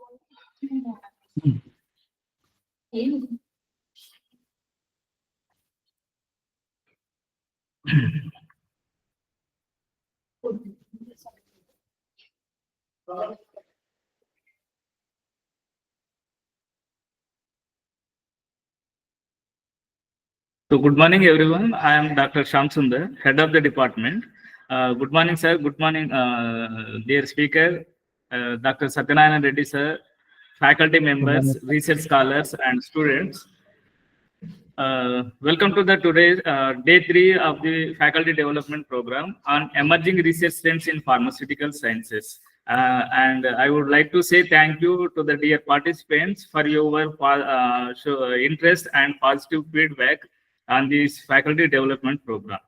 So good morning, everyone. I am Dr. Shamsundar, head of the department. Good morning, sir. Good morning, dear speaker, Dr. Satyanarayana Reddy, sir, faculty members, research scholars, and students. Welcome to the today's day 3 of the faculty development program on emerging research trends in pharmaceutical sciences. And I would like to say thank you to the dear participants for your interest and positive feedback on this faculty development program.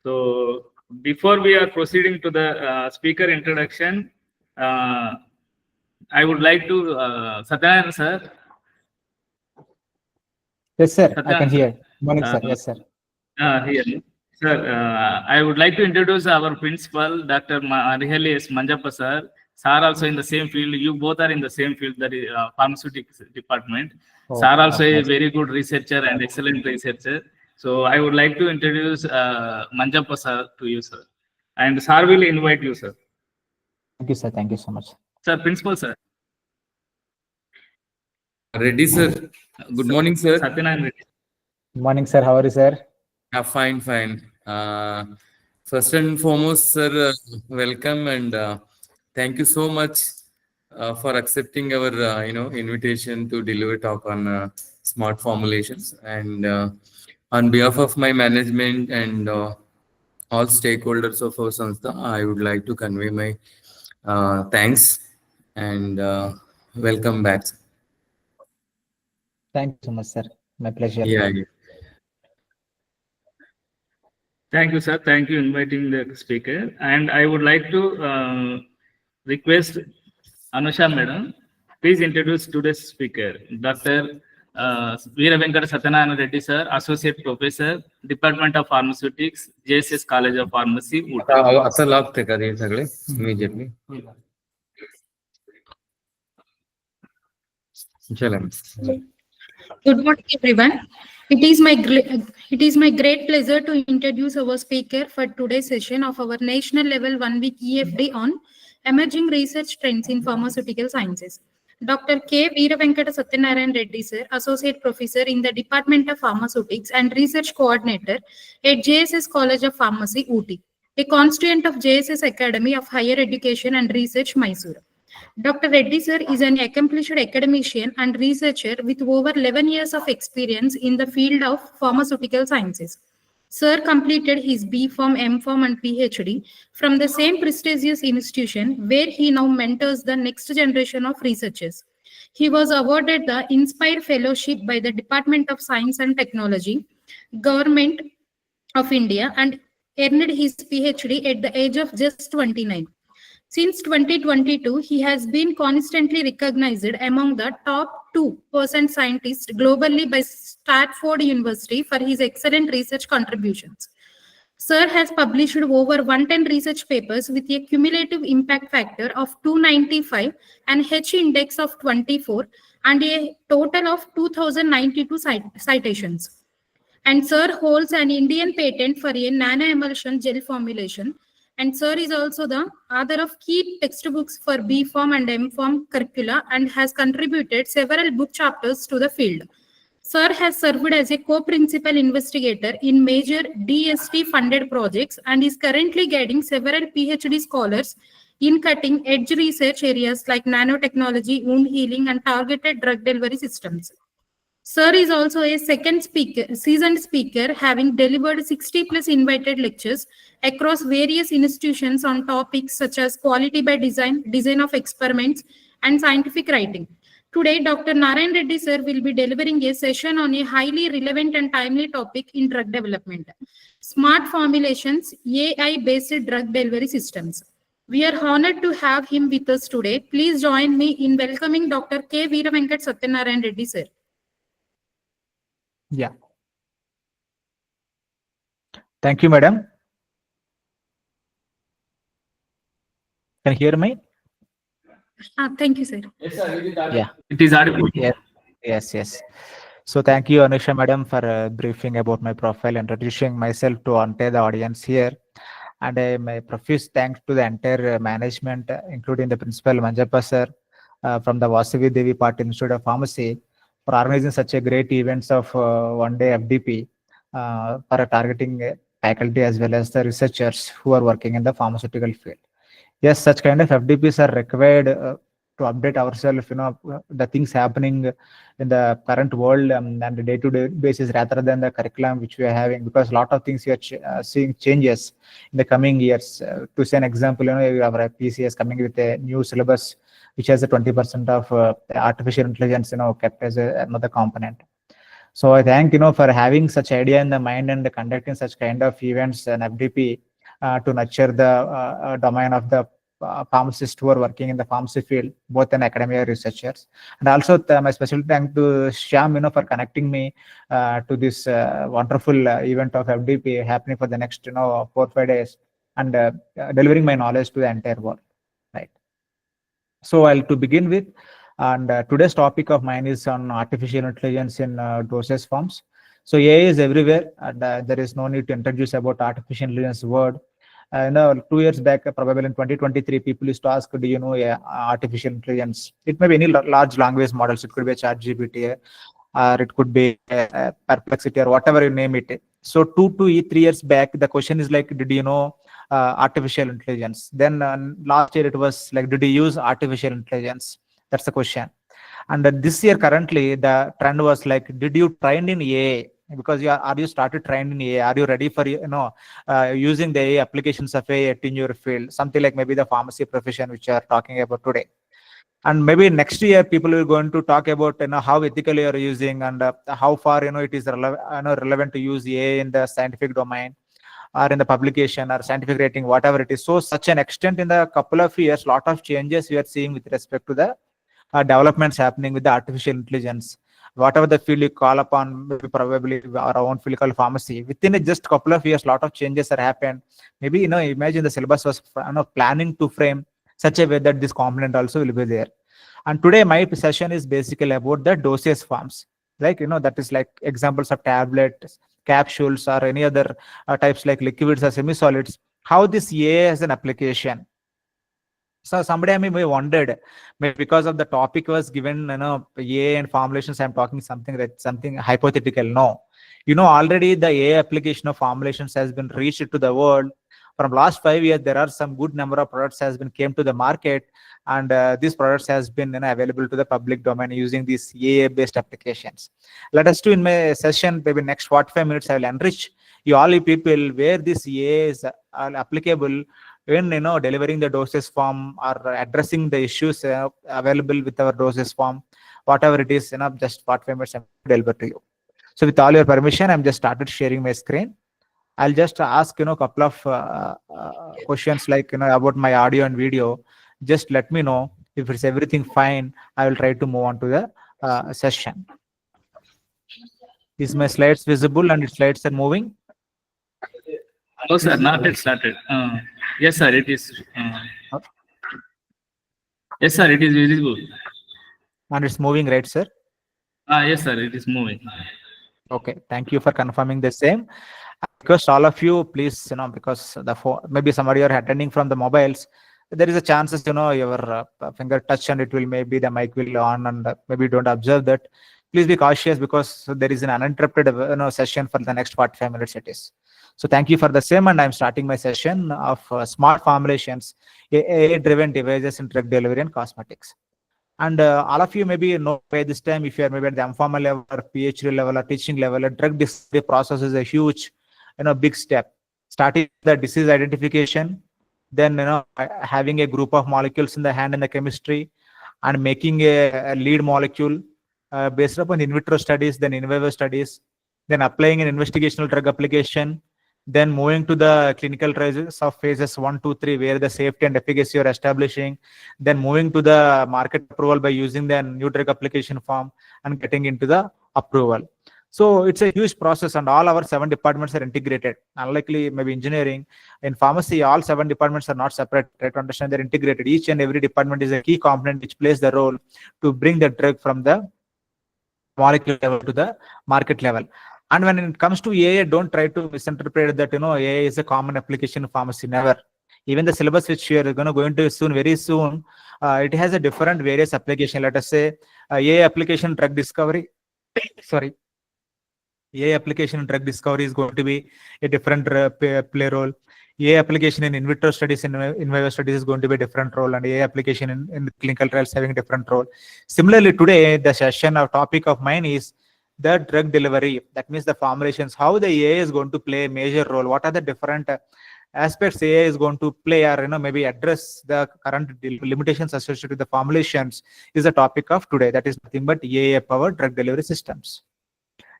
So before we are proceeding to the speaker introduction, I would like to Satyanarayana sir. Yes, sir. I can hear. Morning, sir. Yes, sir. Here. Sir, I would like to introduce our principal, Dr. Rihali S. Manjappa, sir. Sir also in the same field. You both are in the same field, that is pharmaceutics department. Oh, sir also a nice. very good researcher and excellent researcher. So I would like to introduce Manjappa, sir, to you, sir. And sir will invite you, sir. Thank you, sir. Thank you so much. Sir, principal, sir. Reddy, sir. Good morning, sir. Satyanarayana Reddy. Good morning, sir. How are you, sir? Yeah, fine, fine. First and foremost, sir, welcome and thank you so much for accepting our invitation to deliver talk on smart formulations. And on behalf of my management and all stakeholders of our Sanstha, I would like to convey my thanks and welcome back. Thank you so much, sir. My pleasure. Yeah. Thank you, sir. Thank you inviting the speaker. And I would like to request Anusha madam, please introduce today's speaker, Dr. Veera Venkata Satyanarayana Reddy, sir, Associate Professor, Department of Pharmaceutics, JSS College of Pharmacy, Ooty. आता लागते का हे सगळे immediately. Good morning, everyone. It is my great pleasure to introduce our speaker for today's session of our national level 1-week e-FD on emerging research trends in pharmaceutical sciences. Dr. K. Veera Venkata Satyanarayana Reddy, sir, Associate Professor in the Department of Pharmaceutics and Research Coordinator at JSS College of Pharmacy, Ooty, a constituent of JSS Academy of Higher Education and Research, Mysore. Dr. Reddy, sir, is an accomplished academician and researcher with over 11 years of experience in the field of pharmaceutical sciences. Sir completed his B.Pharm, M.Pharm and Ph.D. from the same prestigious institution where he now mentors the next generation of researchers. He was awarded the Inspire Fellowship by the Department of Science and Technology, Government of India, and earned his Ph.D. at the age of just 29. Since 2022, he has been constantly recognized among the top 2% scientists globally by Stanford University for his excellent research contributions. Sir has published over 110 research papers with a cumulative impact factor of 295 and H index of 24 and a total of 2092 citations. And Sir holds an Indian patent for a nano-emulsion gel formulation. And Sir is also the author of key textbooks for B.Pharm and M.Pharm curricula and has contributed several book chapters to the field. Sir has served as a co-principal investigator in major DST-funded projects and is currently guiding several PhD scholars in cutting-edge research areas like nanotechnology, wound healing, and targeted drug delivery systems. Sir is also a seasoned speaker, having delivered 60 plus invited lectures across various institutions on topics such as quality by design, design of experiments, and scientific writing. Today, Dr. Narayan Reddy, sir, will be delivering a session on a highly relevant and timely topic in drug development: smart formulations, AI-based drug delivery systems. We are honored to have him with us today. Please join me in welcoming Dr. K. Veera Venkata Satyanarayana Reddy, sir. Yeah. Thank you, madam. Can you hear me? Thank you, sir. Yeah. It is audible. Yes. So thank you, Anusha Madam, for briefing about my profile, introducing myself to entire the audience here. And my profuse thanks to the entire management, including the principal Manjappa sir from the Vasantidevi Patil Institute of Pharmacy, for organizing such a great events of one-day FDP for targeting faculty as well as the researchers who are working in the pharmaceutical field. Yes, such kind of FDPs are required to update ourselves, the things happening in the current world and the day-to-day basis rather than the curriculum which we are having, because a lot of things we are seeing changes in the coming years. To say an example, you have a PCS coming with a new syllabus which has a 20% of artificial intelligence, kept as another component. So I thank, for having such idea in the mind and conducting such kind of events and FDP to nurture the domain of the pharmacists who are working in the pharmacy field, both in academia and researchers. And also my special thank to Shyam, for connecting me to this wonderful event of FDP happening for the next, 4-5 days, and delivering my knowledge to the entire world. Right. So I'll to begin with, and today's topic of mine is on artificial intelligence in dosage forms. So AI is everywhere, and there is no need to introduce about artificial intelligence word. 2 years back, probably in 2023, people used to ask, do you know artificial intelligence? It may be any large language models. It could be a ChatGPT, or it could be Perplexity, or whatever you name it. So 2 to 3 years back, the question is like, did you know artificial intelligence? Then last year it was like, did you use artificial intelligence? That's the question. And this year currently the trend was like, did you train in AI? Because are you started training in AI? Are you ready for using the AI applications of AI in your field? Something like maybe the pharmacy profession which you are talking about today. And maybe next year people are going to talk about how ethically you are using, and how far it is relevant to use AI in the scientific domain, or in the publication or scientific rating, whatever it is. So such an extent in the couple of years, lot of changes we are seeing with respect to the developments happening with the artificial intelligence. Whatever the field you call upon, maybe probably our own field called pharmacy, within just couple of years, lot of changes are happened. Maybe imagine the syllabus was planning to frame such a way that this component also will be there. And today my session is basically about the dosage forms, like that is like examples of tablets, capsules, or any other types like liquids or semi-solids, how this AI has an application. So somebody may wondered, maybe because of the topic was given, AI and formulations, I'm talking something hypothetical. No, already the AI application of formulations has been reached to the world. From last 5 years, there are some good number of products has been came to the market, and these products has been available to the public domain using these AI-based applications. Let us do in my session, maybe next 45 minutes, I will enrich you all people where this AI is applicable when delivering the dosage form or addressing the issues available with our dosage form, whatever it is. Just 45 minutes I'm deliver to you. So with all your permission, I'm just started sharing my screen. I'll just ask couple of questions like about my audio and video. Just let me know if it's everything fine. I will try to move on to the session. Is my slides visible and its slides are moving? No, sir, not yet started. Yes, sir, it is. Yes, sir, it is visible. And it's moving, right, sir? Yes, sir, it is moving. Okay, thank you for confirming the same. Because all of you, please, because the phone, maybe somebody are attending from the mobiles, there is a chances, your finger touch and it will, maybe the mic will on, and maybe don't observe that. Please be cautious, because there is an uninterrupted session for the next 45 minutes it is. So thank you for the same, and I'm starting my session of smart formulations, AI-driven devices in drug delivery and cosmetics. And all of you maybe know by this time, if you are maybe at the informal level or PhD level or teaching level, a drug discovery process is a huge, big step. Starting the disease identification, then having a group of molecules in the hand in the chemistry, and making a lead molecule based upon in vitro studies, then in vivo studies, then applying an investigational drug application, then moving to the clinical trials of phases 1, 2, 3, where the safety and efficacy are establishing, then moving to the market approval by using the new drug application form and getting into the approval. So it's a huge process, and all our 7 departments are integrated. Unlikely maybe engineering, in pharmacy, all 7 departments are not separate. Try to understand they're integrated. Each and every department is a key component which plays the role to bring the drug from the molecule level to the market level. And when it comes to AI, don't try to misinterpret that AI is a common application in pharmacy. Never. Even the syllabus which we are going to go into soon, very soon, it has a different various application. Let us say AI application drug discovery. Sorry. AI application in drug discovery is going to be a different play role. AI application in vitro studies and in vivo studies is going to be a different role, and AI application in clinical trials having a different role. Similarly, today the session or topic of mine is the drug delivery. That means the formulations, how the AI is going to play a major role. What are the different aspects AI is going to play, or maybe address the current limitations associated with the formulations is the topic of today. That is nothing but AI-powered drug delivery systems.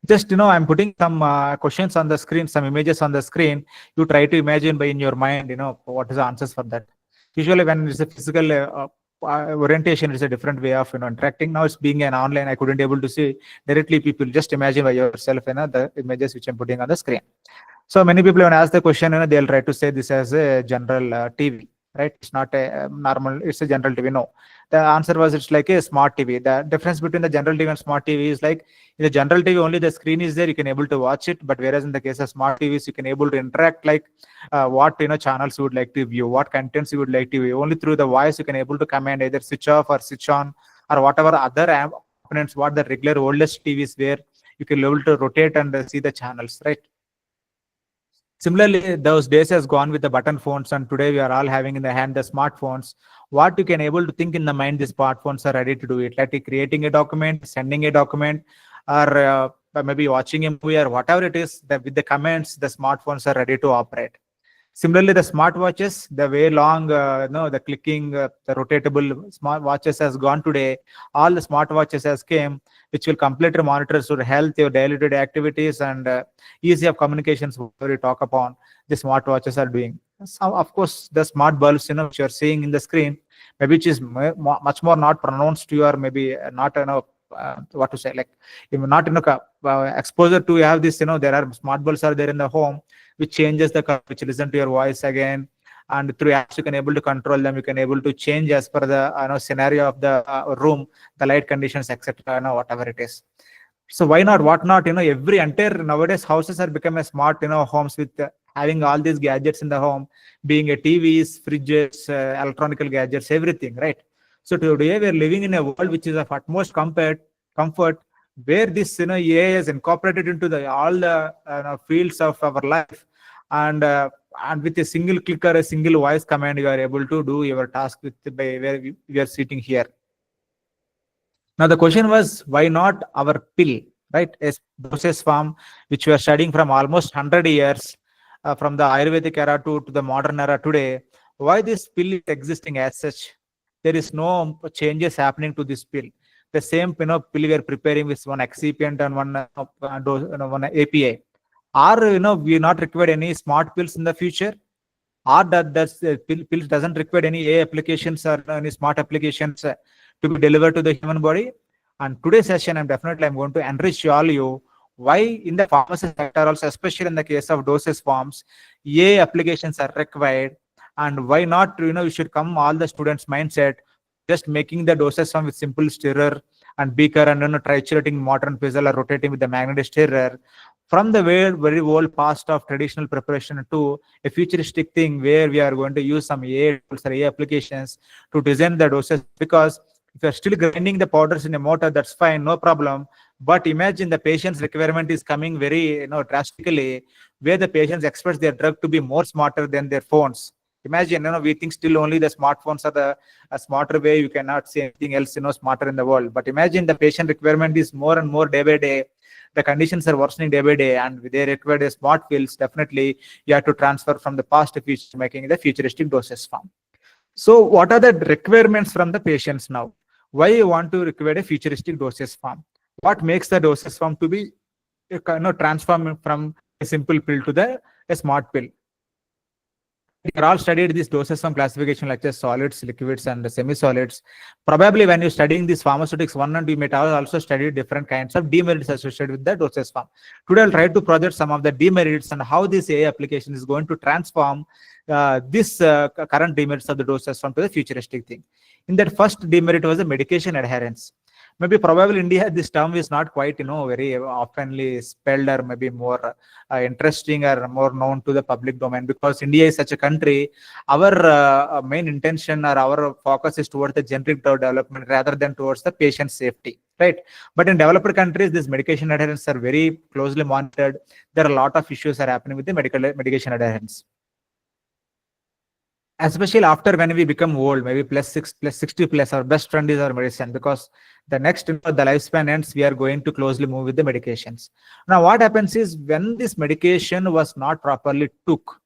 Just I'm putting some questions on the screen, some images on the screen. You try to imagine by in your mind, what is the answers for that. Usually when it's a physical orientation, it's a different way of interacting. Now it's being an online, I couldn't able to see directly people. Just imagine by yourself the images which I'm putting on the screen. So many people when ask the question, they'll try to say this as a general TV, right? It's not a normal, it's a general TV. No, the answer was it's like a smart TV. The difference between the general TV and smart TV is like in the general TV only the screen is there, you can able to watch it. But whereas in the case of smart TVs, you can able to interact like what channels you would like to view, what contents you would like to view. Only through the voice you can able to command either switch off or switch on or whatever other components what the regular oldest TVs where you can be able to rotate and see the channels, right? Similarly, those days has gone with the button phones, and today we are all having in the hand the smartphones. What you can able to think in the mind, the smartphones are ready to do it, like creating a document, sending a document, or maybe watching a movie or whatever it is. That with the commands, the smartphones are ready to operate. Similarly, the smartwatches, the way long, the clicking, the rotatable smartwatches has gone today. All the smartwatches has came, which will completely monitor your health, your daily activities, and easy of communications. Whatever you talk upon, the smartwatches are doing. So, of course, the smart bulbs, which you are seeing in the screen, maybe which is much more not pronounced to you, or maybe not what to say, like if not exposure to you have this. There are smart bulbs are there in the home which changes the color, which listen to your voice again, and through apps you can able to control them. You can able to change as per the scenario of the room, the light conditions, etc. Whatever it is. So why not? What not? Every entire nowadays houses are becoming smart. Homes with having all these gadgets in the home, being a TVs, fridges, electronical gadgets, everything, right? So today we are living in a world which is of utmost comfort, where this AI is incorporated into all the fields of our life, and with a single click or a single voice command, you are able to do your task with by where we are sitting here. Now the question was, why not our pill, right? A dosage form which we are studying from almost 100 years, from the Ayurvedic era to the modern era today. Why this pill is existing as such? There is no changes happening to this pill. The same pill we are preparing with one excipient and one one API. Are we not required any smart pills in the future? Or that pill doesn't require any AI applications or any smart applications to be delivered to the human body? And today's session, I'm going to enrich all you why in the pharmacy sector also, especially in the case of dosage forms, AI applications are required, and why not we should come all the students mindset just making the dosage form with simple stirrer and beaker and triturating modern vessel or rotating with the magnetic stirrer, from the very old past of traditional preparation to a futuristic thing where we are going to use some AI tools or AI applications to design the doses. Because if you're still grinding the powders in a mortar, that's fine, no problem. But imagine the patient's requirement is coming very drastically, where the patients expect their drug to be more smarter than their phones. Imagine, we think still only the smartphones are the smarter way. You cannot see anything else, smarter in the world. But imagine the patient requirement is more and more day by day. The conditions are worsening day by day, and they require a smart pills. Definitely, you have to transfer from the past to future, making the futuristic dosage form. So, what are the requirements from the patients now? Why you want to require a futuristic dosage form? What makes the dosage form to be transformed from a simple pill to a smart pill? You all studied these doses from classification lectures, solids, liquids, and semi-solids. Probably when you're studying this pharmaceutics 1 and 2, you may have also studied different kinds of demerits associated with the doses form. Today, I'll try to project some of the demerits and how this AI application is going to transform this current demerits of the doses form to the futuristic thing. In that first demerit was the medication adherence. Maybe probably India, this term is not quite, very oftenly spelled or maybe more interesting or more known to the public domain, because India is such a country. Our main intention or our focus is towards the generic drug development rather than towards the patient safety, right? But in developed countries, this medication adherence are very closely monitored. There are a lot of issues are happening with the medication adherence. Especially after when we become old, maybe +6, +60 plus, our best friend is our medicine, because the next, the lifespan ends, we are going to closely move with the medications. Now, what happens is when this medication was not properly took,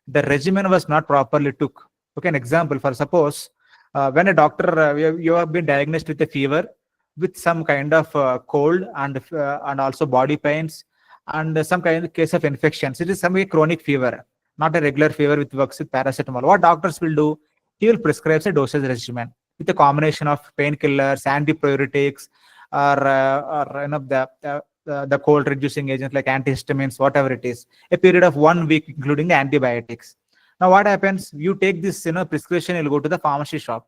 the regimen was not properly took. Okay, an example for suppose, when a doctor, you have been diagnosed with a fever, with some kind of cold and also body pains and some kind of case of infections. It is some chronic fever, not a regular fever with works with paracetamol. What doctors will do, he will prescribe a dosage regimen with a combination of painkillers, antipyretics, or the cold reducing agents like antihistamines, whatever it is, a period of 1 week, including the antibiotics. Now, what happens? You take this, prescription, you'll go to the pharmacy shop.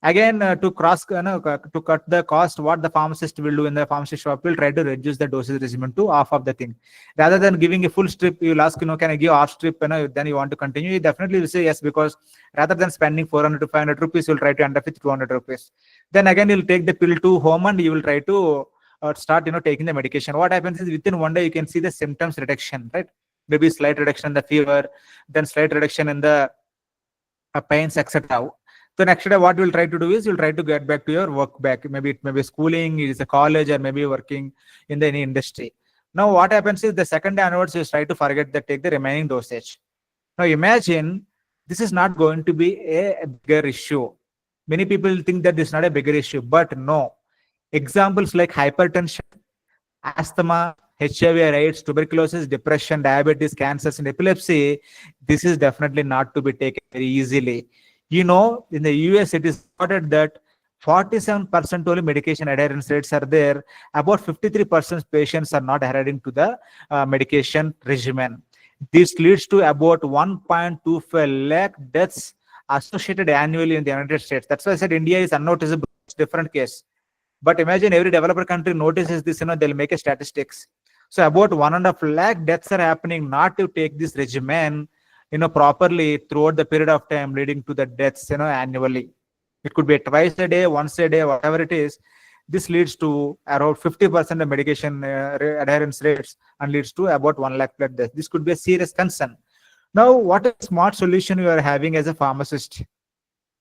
Again, to cut the cost, what the pharmacist will do in the pharmacy shop will try to reduce the dosage regimen to half of the thing. Rather than giving a full strip, you'll ask, can I give half strip? Then you want to continue. You definitely will say yes, because rather than spending 400 to 500 rupees, you'll try to end up with 200 rupees. Then again, you'll take the pill to home and you will try to start, taking the medication. What happens is within 1 day, you can see the symptoms reduction, right? Maybe slight reduction in the fever, then slight reduction in the pains, etc. So next day, what you'll try to do is you'll try to get back to your work back. Maybe it may be schooling, it is a college, or maybe working in any industry. Now, what happens is the second day onwards, you try to forget that, take the remaining dosage. Now, imagine this is not going to be a bigger issue. Many people think that this is not a bigger issue, but no. Examples like hypertension, asthma, HIV/AIDS, tuberculosis, depression, diabetes, cancers, and epilepsy, this is definitely not to be taken very easily. In the US, it is reported that 47% only medication adherence rates are there. About 53% patients are not adhering to the medication regimen. This leads to about 1.25 lakh deaths associated annually in the United States. That's why I said India is unnoticeable. It's a different case. But imagine every developed country notices this, they'll make a statistics. So about 1.5 lakh deaths are happening not to take this regimen, properly throughout the period of time, leading to the deaths, annually. It could be twice a day, once a day, whatever it is. This leads to around 50% of medication adherence rates and leads to about 1 lakh plus deaths. This could be a serious concern. Now, what a smart solution you are having as a pharmacist,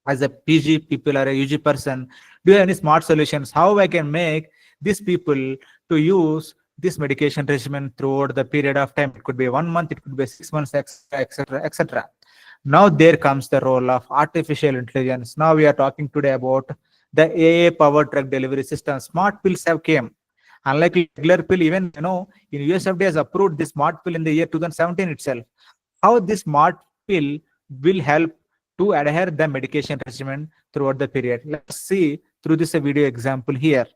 as a PG people or a UG person? Do you have any smart solutions? How I can make these people to use this medication regimen throughout the period of time? It could be 1 month, it could be 6 months, etc., etc. Now there comes the role of artificial intelligence. Now we are talking today about the AI-powered drug delivery system. Smart pills have came. Unlike regular pill, even in USFDA has approved this smart pill in the year 2017 itself. How this smart pill will help to adhere the medication regimen throughout the period? Let's see through this a video example here.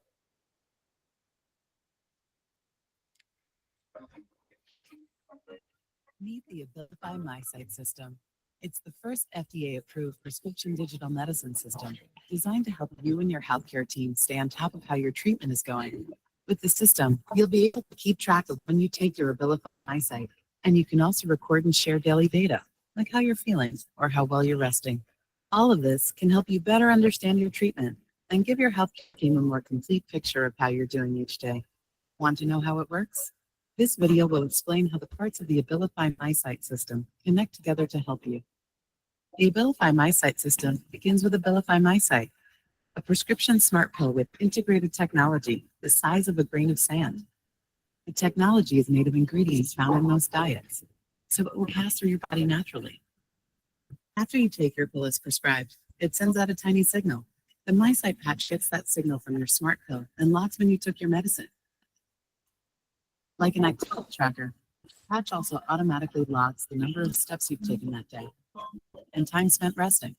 Meet the Abilify MySite system. It's the first FDA-approved prescription digital medicine system designed to help you and your healthcare team stay on top of how your treatment is going. With the system, you'll be able to keep track of when you take your Abilify MySite, and you can also record and share daily data, like how you're feeling or how well you're resting. All of this can help you better understand your treatment and give your healthcare team a more complete picture of how you're doing each day. Want to know how it works? This video will explain how the parts of the Abilify MySite system connect together to help you. The Abilify MySite system begins with Abilify MySite, a prescription smart pill with integrated technology the size of a grain of sand. The technology is made of ingredients found in most diets, so it will pass through your body naturally. After you take your pill as prescribed, it sends out a tiny signal. The MySite patch gets that signal from your smart pill and locks when you took your medicine. Like an activity tracker, the patch also automatically logs the number of steps you've taken that day and time spent resting,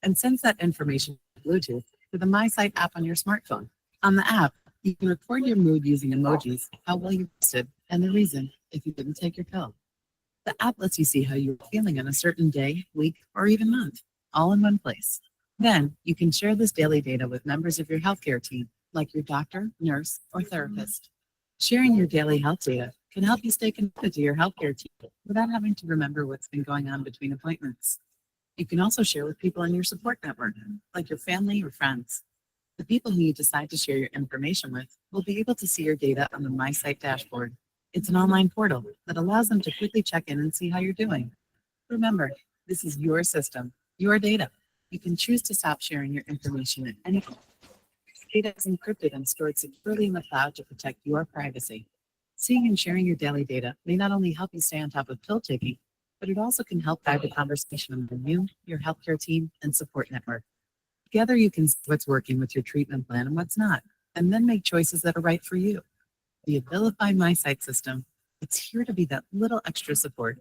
and sends that information Bluetooth to the MySite app on your smartphone. On the app, you can record your mood using emojis, how well you rested, and the reason if you didn't take your pill. The app lets you see how you're feeling on a certain day, week, or even month, all in one place. Then you can share this daily data with members of your healthcare team, like your doctor, nurse, or therapist. Sharing your daily health data can help you stay connected to your healthcare team without having to remember what's been going on between appointments. You can also share with people in your support network, like your family or friends. The people who you decide to share your information with will be able to see your data on the MySite dashboard. It's an online portal that allows them to quickly check in and see how you're doing. Remember, this is your system, your data. You can choose to stop sharing your information at any time. Data is encrypted and stored securely in the cloud to protect your privacy. Seeing and sharing your daily data may not only help you stay on top of pill taking, but it also can help guide the conversation among you, your healthcare team, and support network. Together, you can see what's working with your treatment plan and what's not, and then make choices that are right for you. The Abilify MySite system, it's here to be that little extra support.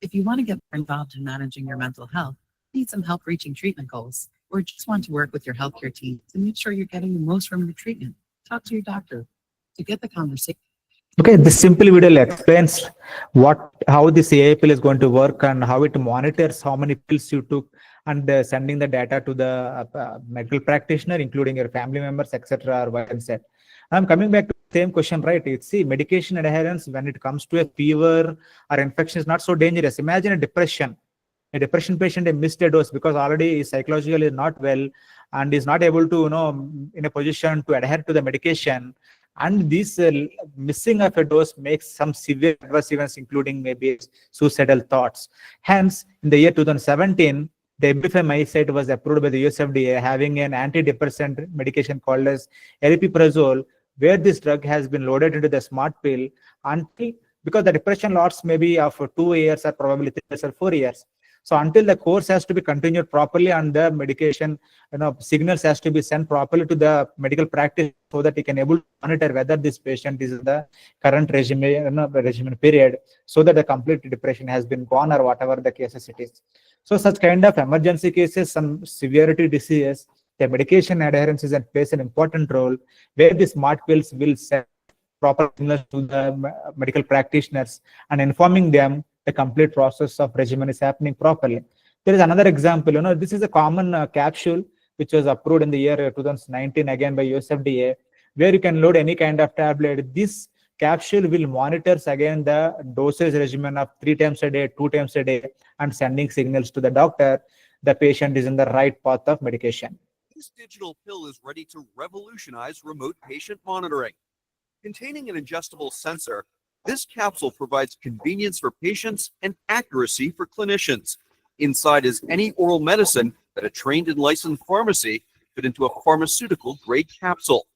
If you want to get more involved in managing your mental health, need some help reaching treatment goals, or just want to work with your healthcare team to make sure you're getting the most from your treatment, talk to your doctor to get the conversation. Okay, this simple video explains how this AI pill is going to work and how it monitors how many pills you took and sending the data to the medical practitioner, including your family members, etc. I'm coming back to the same question, right? It's see, medication adherence when it comes to a fever or infection is not so dangerous. Imagine a depression patient missed a dose because already is psychologically not well and is not able to, in a position to adhere to the medication. And this missing of a dose makes some severe adverse events, including maybe suicidal thoughts. Hence, in the year 2017, the Abilify MySite was approved by the US FDA, having an antidepressant medication called as aripiprazole, where this drug has been loaded into the smart pill until, because the depression lasts maybe of 2 years or probably 3 years or 4 years. So until the course has to be continued properly and the medication, signals has to be sent properly to the medical practice so that he can able to monitor whether this patient is in the current regimen period, so that the complete depression has been gone or whatever the cases it is. So such kind of emergency cases, some severity diseases, the medication adherence plays an important role, where the smart pills will send proper signals to the medical practitioners and informing them the complete process of regimen is happening properly. There is another example, this is a common capsule which was approved in the year 2019 again by US FDA, where you can load any kind of tablet. This capsule will monitors again the dosage regimen of 3 times a day, 2 times a day, and sending signals to the doctor the patient is in the right path of medication. This digital pill is ready to revolutionize remote patient monitoring. Containing an adjustable sensor, this capsule provides convenience for patients and accuracy for clinicians. Inside is any oral medicine that a trained and licensed pharmacy fit into a pharmaceutical-grade capsule.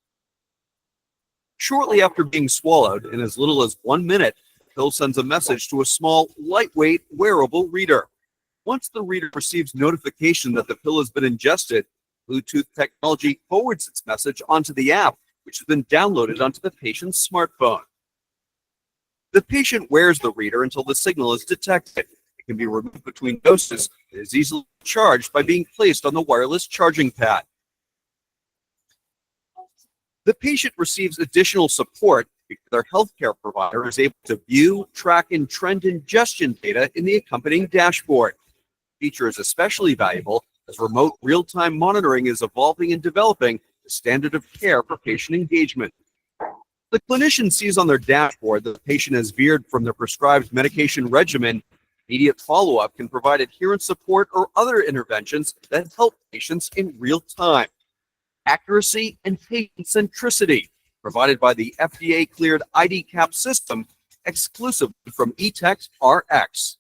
Shortly after being swallowed, in as little as 1 minute, the pill sends a message to a small, lightweight, wearable reader. Once the reader receives notification that the pill has been ingested, Bluetooth technology forwards its message onto the app, which has been downloaded onto the patient's smartphone. The patient wears the reader until the signal is detected. It can be removed between doses. It is easily charged by being placed on the wireless charging pad. The patient receives additional support because their healthcare provider is able to view, track, and trend ingestion data in the accompanying dashboard. The feature is especially valuable as remote real-time monitoring is evolving and developing the standard of care for patient engagement. The clinician sees on their dashboard that the patient has veered from their prescribed medication regimen. Immediate follow-up can provide adherence support or other interventions that help patients in real time. Accuracy and patient centricity, provided by the FDA-cleared ID cap system, exclusively from eText RX.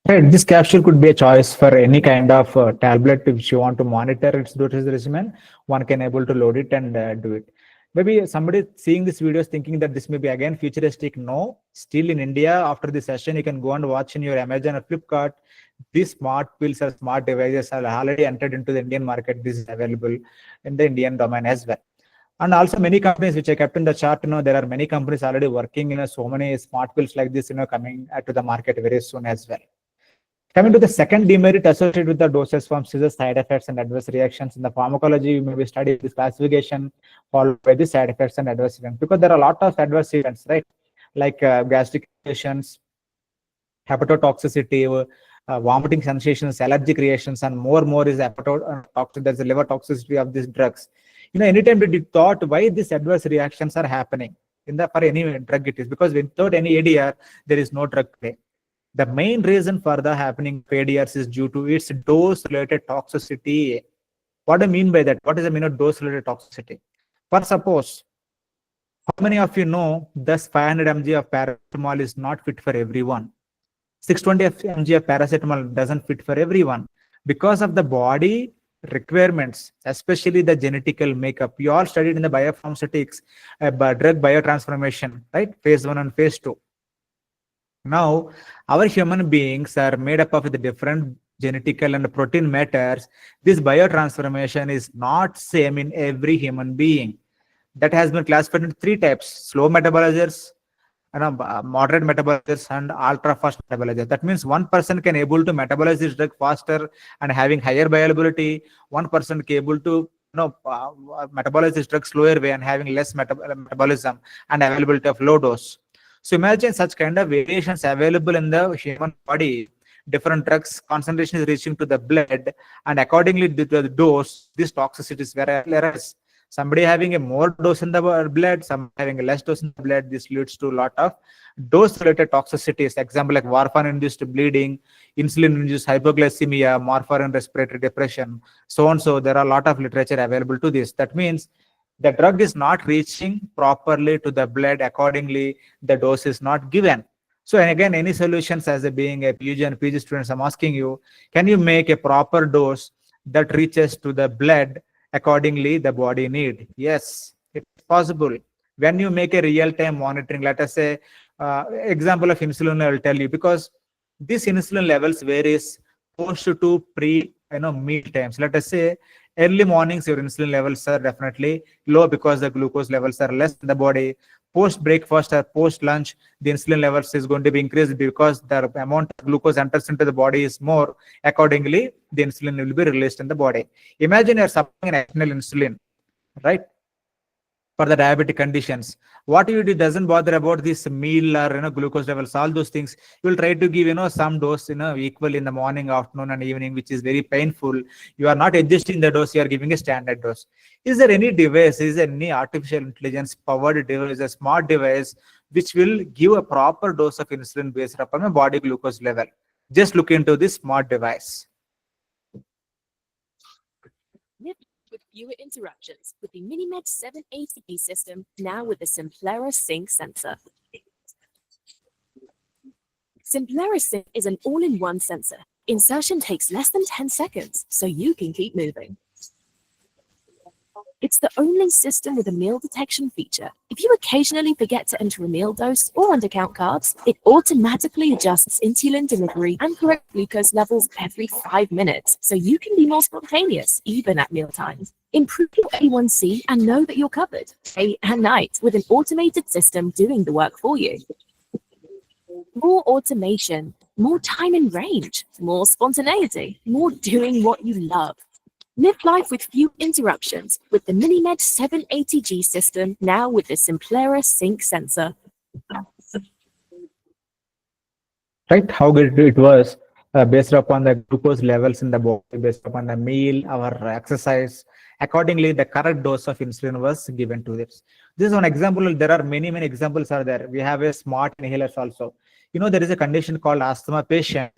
Right, this capsule could be a choice for any kind of tablet which you want to monitor its dosage regimen. One can able to load it and do it. Maybe somebody seeing this video is thinking that this may be again futuristic. No, still in India, after this session, you can go and watch in your Amazon or Flipkart. These smart pills or smart devices are already entered into the Indian market. This is available in the Indian domain as well. And also many companies which I kept in the chart, there are many companies already working in so many smart pills like this, coming to the market very soon as well. Coming to the second demerit associated with the dosage forms is the side effects and adverse reactions. In the pharmacology, you may be studying this classification followed by the side effects and adverse events, because there are a lot of adverse events, right? Like gastric reactions, hepatotoxicity, vomiting sensations, allergic reactions, and more is hepatotoxic. There's a liver toxicity of these drugs. Anytime we thought why these adverse reactions are happening for any drug, it is because without any ADR, there is no drug play. The main reason for the happening of ADRs is due to its dose-related toxicity. What do I mean by that? What is the meaning of dose-related toxicity? For suppose, how many of you know this 500 mg of paracetamol is not fit for everyone? 620 mg of paracetamol doesn't fit for everyone because of the body requirements, especially the genetical makeup. You all studied in the biopharmaceutics, drug biotransformation, right? Phase 1 and phase 2. Now, our human beings are made up of the different genetical and protein matters. This biotransformation is not same in every human being. That has been classified into 3 types: slow metabolizers, moderate metabolizers, and ultra fast metabolizers. That means one person can able to metabolize this drug faster and having higher bioavailability. One person can able to metabolize this drug slower way and having less metabolism and availability of low dose. So imagine such kind of variations available in the human body. Different drugs concentration is reaching to the blood, and accordingly to the dose, this toxicity is very. Somebody having a more dose in the blood, some having a less dose in the blood. This leads to a lot of dose-related toxicities. Example like warfarin-induced bleeding, insulin-induced hypoglycemia, warfarin respiratory depression, so on. So there are a lot of literature available to this. That means the drug is not reaching properly to the blood. Accordingly, the dose is not given. So again, any solutions as being a PG and PG students, I'm asking you, can you make a proper dose that reaches to the blood accordingly the body need? Yes, it's possible. When you make a real-time monitoring, let us say, example of insulin, I will tell you, because this insulin levels varies post to pre meal times. Let us say early mornings your insulin levels are definitely low because the glucose levels are less in the body. Post breakfast or post lunch, the insulin levels is going to be increased because the amount of glucose enters into the body is more. Accordingly, the insulin will be released in the body. Imagine you're supplying an additional insulin, right, for the diabetic conditions. What you do doesn't bother about this meal or glucose levels, all those things. You will try to give some dose equal in the morning, afternoon, and evening, which is very painful. You are not adjusting the dose, you are giving a standard dose. Is there any device, is there any artificial intelligence powered device, a smart device, which will give a proper dose of insulin based upon a body glucose level? Just look into this smart device. With fewer interruptions with the MiniMed 780p system, now with the Simplera Sync sensor. Simplera Sync is an all-in-one sensor. Insertion takes less than 10 seconds, so you can keep moving. It's the only system with a meal detection feature. If you occasionally forget to enter a meal dose or undercount carbs, it automatically adjusts insulin delivery and correct glucose levels every 5 minutes, so you can be more spontaneous, even at mealtimes. Improve your A1C and know that you're covered, day and night, with an automated system doing the work for you. More automation, more time in range, more spontaneity, more doing what you love. Live life with few interruptions with the MiniMed 780G system, now with the Simplera Sync sensor. Right, how good it was based upon the glucose levels in the body, based upon the meal, our exercise. Accordingly, the correct dose of insulin was given to this. This is one example. There are many examples are there. We have a smart inhalers also. There is a condition called asthma patient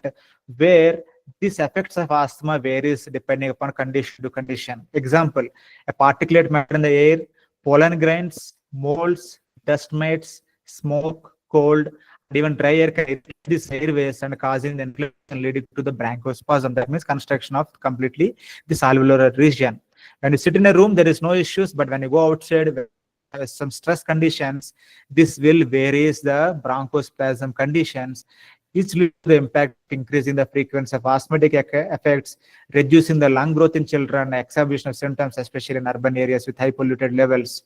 where these effects of asthma varies depending upon condition to condition. Example, a particulate matter in the air, pollen grains, molds, dust mites, smoke, cold, and even dry air can irritate these airways and causing the inflammation leading to the bronchospasm. That means construction of completely the alveolar region. When you sit in a room, there is no issues, but when you go outside, some stress conditions, this will varies the bronchospasm conditions, which leads to the impact of increasing the frequency of asthmatic effects, reducing the lung growth in children, exacerbation of symptoms, especially in urban areas with high polluted levels.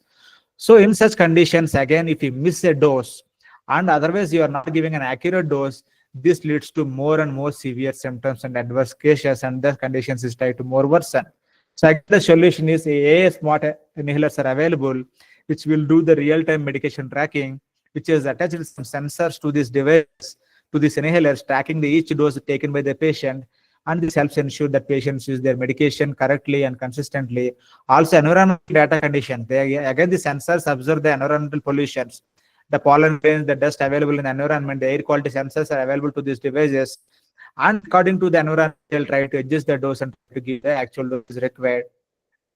So in such conditions, again, if you miss a dose and otherwise you are not giving an accurate dose, this leads to more and more severe symptoms and adverse cases, and the conditions is try to more worsen. So again, the solution is AA smart inhalers are available, which will do the real-time medication tracking, which is attached with some sensors to this device, to these inhalers, tracking the each dose taken by the patient, and this helps ensure that patients use their medication correctly and consistently. Also, environmental data condition. Again, the sensors observe the environmental pollutions, the pollen grains, the dust available in the environment, the air quality sensors are available to these devices. And according to the environment, they'll try to adjust the dose and try to give the actual dose required.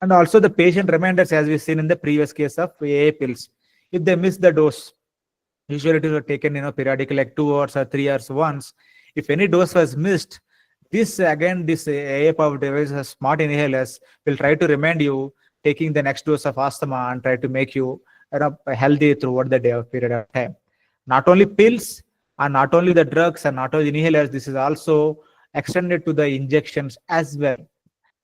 And also the patient reminders, as we've seen in the previous case of AA pills. If they miss the dose, usually it is taken periodically, like 2 hours or 3 hours once. If any dose was missed, this AA powered devices, smart inhalers, will try to remind you taking the next dose of asthma and try to make you healthy throughout the day period of time. Not only pills and not only the drugs and not only inhalers, this is also extended to the injections as well.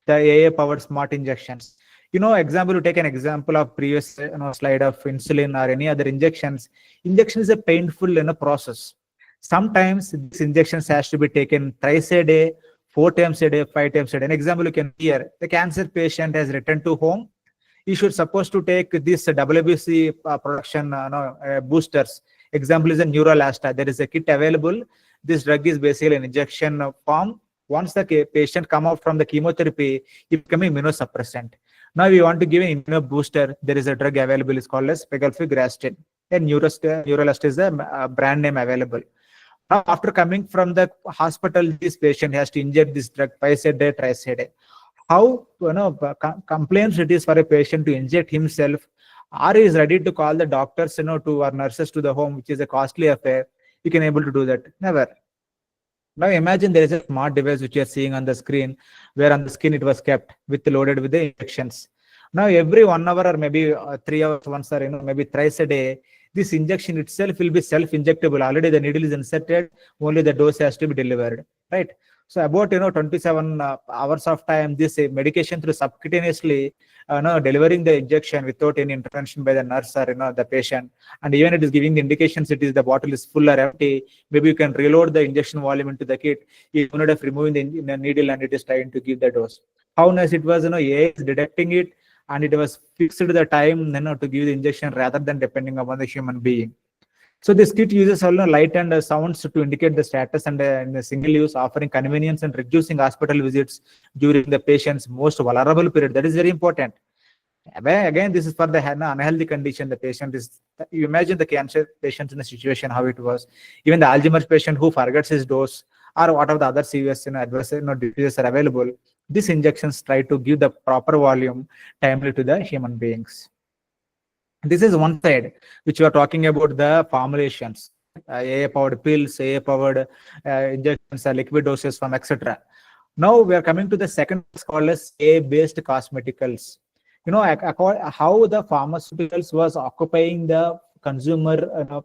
The AA powered smart injections. Example, you take an example of previous slide of insulin or any other injections. Injection is a painful process. Sometimes these injections has to be taken thrice a day, 4 times a day, 5 times a day. An example you can hear, the cancer patient has returned to home. He should supposed to take this WBC production boosters. Example is a Neuralasta. There is a kit available. This drug is basically an injection form. Once the patient come out from the chemotherapy, he becomes immunosuppressant. Now we want to give an immunobooster. There is a drug available. It's called as pegfilgrastim. And Neuralasta is a brand name available. Now, after coming from the hospital, this patient has to inject this drug twice a day, thrice a day. How complaints it is for a patient to inject himself, or is ready to call the doctors, to or nurses to the home, which is a costly affair. You can able to do that. Never. Now imagine there is a smart device which you are seeing on the screen, where on the skin it was kept loaded with the injections. Now every 1 hour or maybe 3 hours once, or maybe thrice a day, this injection itself will be self-injectable. Already the needle is inserted, only the dose has to be delivered, right? So about 27 hours of time, this medication through subcutaneously delivering the injection without any intervention by the nurse or the patient, and even it is giving the indications it is the bottle is full or empty. Maybe you can reload the injection volume into the kit. You instead of removing the needle, and it is trying to give the dose. How nice it was, AI is detecting it, and it was fixed the time to give the injection rather than depending upon the human being. So this kit uses light and sounds to indicate the status, and in the single use, offering convenience and reducing hospital visits during the patient's most vulnerable period. That is very important. Again, this is for the unhealthy condition. The patient is, you imagine the cancer patient in a situation, how it was. Even the Alzheimer's patient who forgets his dose, or what are the other serious adverse diseases are available. These injections try to give the proper volume timely to the human beings. This is one side, which we are talking about the formulations, AA-powered pills, AA-powered injections, liquid doses from, etc. Now we are coming to the second, called as AA-based cosmeticals. How the pharmaceuticals was occupying the consumer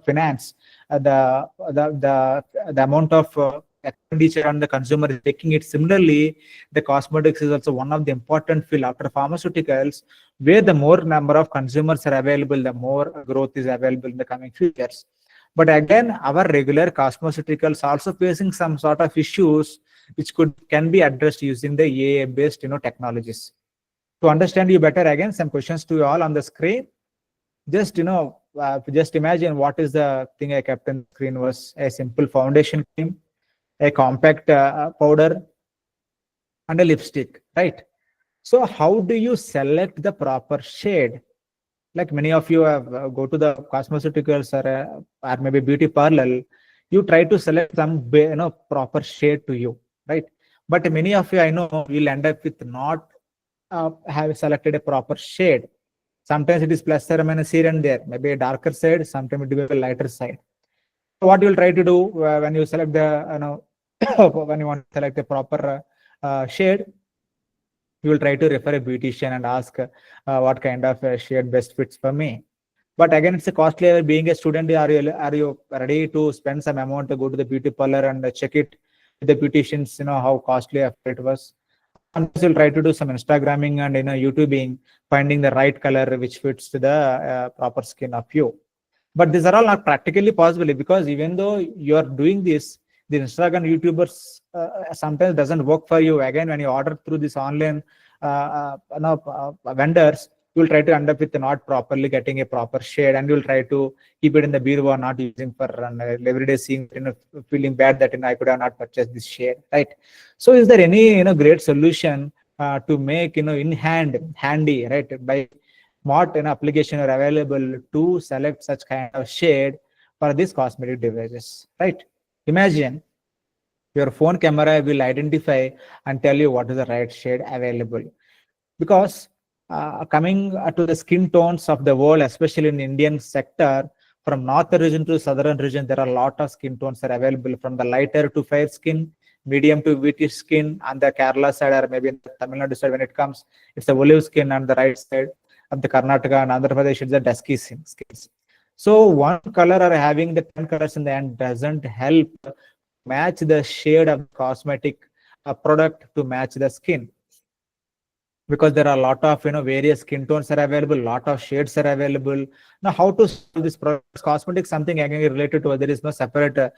finance, the amount of expenditure on the consumer is taking it. Similarly, the cosmetics is also one of the important field after pharmaceuticals, where the more number of consumers are available, the more growth is available in the coming futures. But again, our regular cosmeceuticals also facing some sort of issues which can be addressed using the AA-based technologies. To understand you better, again, some questions to you all on the screen. Just just imagine what is the thing I kept on the screen was a simple foundation cream, a compact powder, and a lipstick, right? So how do you select the proper shade? Like many of you have go to the cosmeceuticals or maybe beauty parlor, you try to select some proper shade to you, right? But many of you, I know, will end up with not have selected a proper shade. Sometimes it is plus or minus here and there, maybe a darker side, sometimes it will be a lighter side. So what you will try to do when you select the when you want to select a proper shade, you will try to refer a beautician and ask what kind of shade best fits for me. But again, it's a costly. Being a student, are you ready to spend some amount to go to the beauty parlor and check it with the beauticians? How costly it was. And you'll try to do some Instagramming and YouTubing, finding the right color which fits to the proper skin of you. But these are all not practically possible, because even though you are doing this, the Instagram YouTubers sometimes doesn't work for you. Again, when you order through this online vendors, you will try to end up with not properly getting a proper shade, and you will try to keep it in the bureau, not using for every day, seeing, feeling bad that I could have not purchased this shade, right? So is there any great solution to make in handy, right, by what an application are available to select such kind of shade for these cosmetic devices, right? Imagine your phone camera will identify and tell you what is the right shade available. Because coming to the skin tones of the world, especially in Indian sector, from northern region to southern region, there are a lot of skin tones are available, from the lighter to fair skin, medium to whitish skin on the Kerala side, or maybe in the Tamil Nadu side. When it comes, it's the olive skin on the right side of the Karnataka, and Andhra Pradesh, it's the dusky skins. So one color or having the 10 colors in the end doesn't help match the shade of cosmetic product to match the skin, because there are a lot of various skin tones are available, lot of shades are available. Now how to solve this problem? Cosmetics something again related to, there is no separate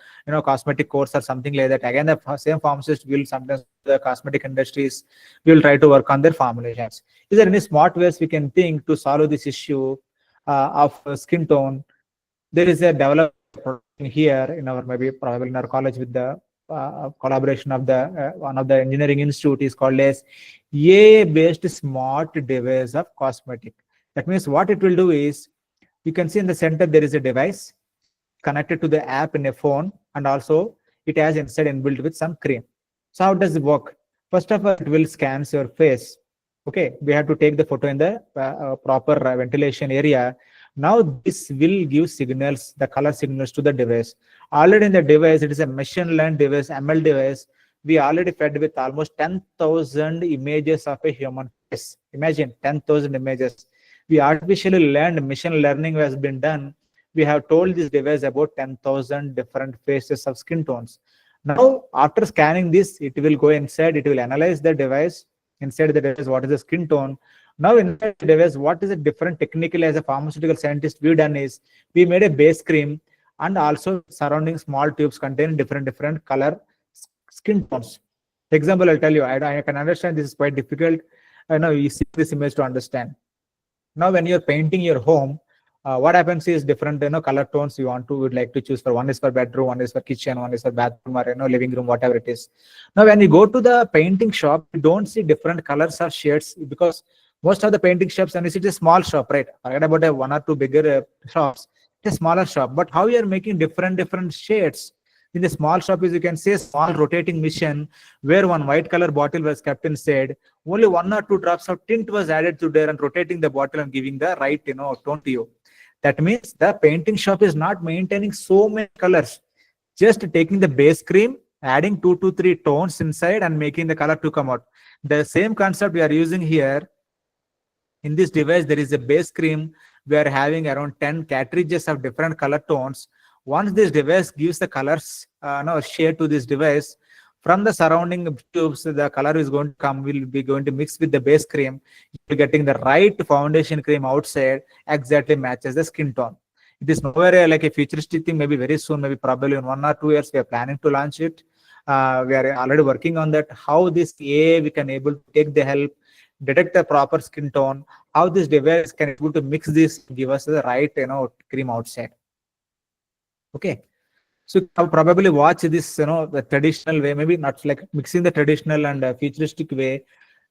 cosmetic course or something like that. Again, the same pharmacist will sometimes, the cosmetic industries will try to work on their formulations. Is there any smart ways we can think to solve this issue of skin tone? There is a development here in our, maybe probably in our college, with the collaboration of the one of the engineering institute, is called as AI-based smart device of cosmetic. That means what it will do is, you can see in the center there is a device connected to the app in a phone, and also it has inside inbuilt with some cream. So how does it work? First of all, it will scan your face. Okay, we have to take the photo in the proper ventilation area. Now this will give signals, the color signals to the device. Already in the device, it is a machine learned device, ML device. We already fed with almost 10,000 images of a human face. Imagine 10,000 images. We artificially learned, machine learning has been done. We have told this device about 10,000 different faces of skin tones. Now, after scanning this, it will go inside, it will analyze the device, inside the device, what is the skin tone. Now inside the device, what is the different technically as a pharmaceutical scientist we've done is, we made a base cream and also surrounding small tubes containing different color skin tones. Example, I'll tell you, I can understand this is quite difficult. I know you see this image to understand. Now when you're painting your home, what happens is different color tones you would like to choose for. One is for bedroom, one is for kitchen, one is for bathroom, or living room, whatever it is. Now when you go to the painting shop, you don't see different colors or shades, because most of the painting shops, and it's a small shop, right? Forget about a one or two bigger shops. It's a smaller shop, but how you are making different shades in the small shop is, you can see a small rotating machine where one white color bottle was kept inside. Only 1 or 2 drops of tint was added to there and rotating the bottle and giving the right tone to you. That means the painting shop is not maintaining so many colors, just taking the base cream, adding 2 to 3 tones inside and making the color to come out. The same concept we are using here. In this device, there is a base cream. We are having around 10 cartridges of different color tones. Once this device gives the colors shade to this device, from the surrounding tubes, the color is going to come, will be going to mix with the base cream. You're getting the right foundation cream outside, exactly matches the skin tone. It is nowhere like a futuristic thing, maybe very soon, maybe probably in 1 or 2 years, we are planning to launch it. We are already working on that. How this AI we can able to take the help, detect the proper skin tone, how this device can able to mix this, give us the right cream outside. Okay. So I'll probably watch this, the traditional way, maybe not like mixing the traditional and futuristic way,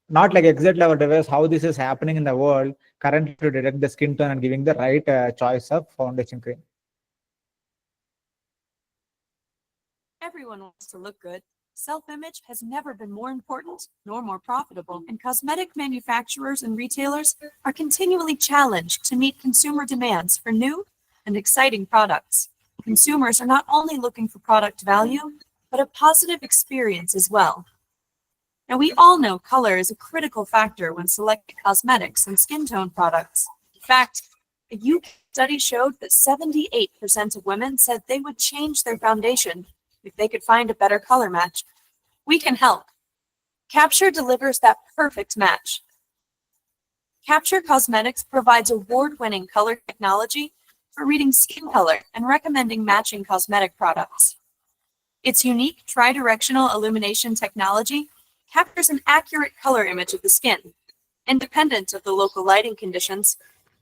not like exactly our device, how this is happening in the world currently to detect the skin tone and giving the right choice of foundation cream. Everyone wants to look good. Self-image has never been more important nor more profitable, and cosmetic manufacturers and retailers are continually challenged to meet consumer demands for new and exciting products. Consumers are not only looking for product value, but a positive experience as well. Now, we all know color is a critical factor when selecting cosmetics and skin tone products. In fact, a UK study showed that 78% of women said they would change their foundation if they could find a better color match. We can help. Capture delivers that perfect match. Capture Cosmetics provides award-winning color technology for reading skin color and recommending matching cosmetic products. Its unique tri-directional illumination technology captures an accurate color image of the skin, independent of the local lighting conditions,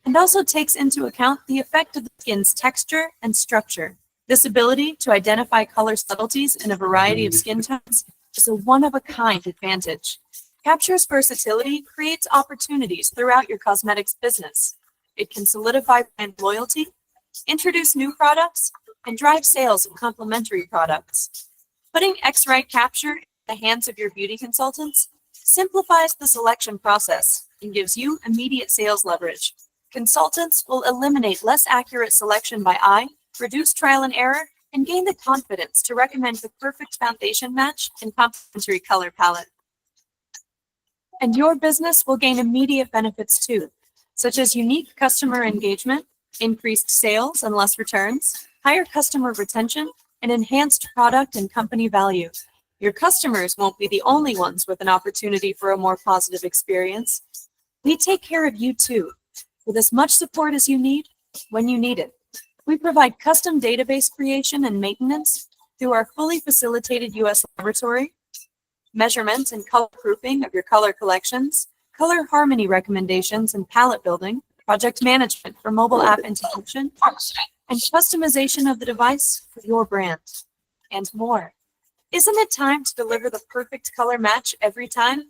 and also takes into account the effect of the skin's texture and structure. This ability to identify color subtleties in a variety of skin tones is a one-of-a-kind advantage. Capture's versatility creates opportunities throughout your cosmetics business. It can solidify brand loyalty, introduce new products, and drive sales of complementary products. Putting X-Rite Capture in the hands of your beauty consultants simplifies the selection process and gives you immediate sales leverage. Consultants will eliminate less accurate selection by eye, reduce trial and error, and gain the confidence to recommend the perfect foundation match and complementary color palette. And your business will gain immediate benefits too, such as unique customer engagement, increased sales and less returns, higher customer retention, and enhanced product and company value. Your customers won't be the only ones with an opportunity for a more positive experience. We take care of you too, with as much support as you need when you need it. We provide custom database creation and maintenance through our fully facilitated US laboratory, measurement and color proofing of your color collections, color harmony recommendations and palette building, project management for mobile app integration, and customization of the device for your brand, and more. Isn't it time to deliver the perfect color match every time?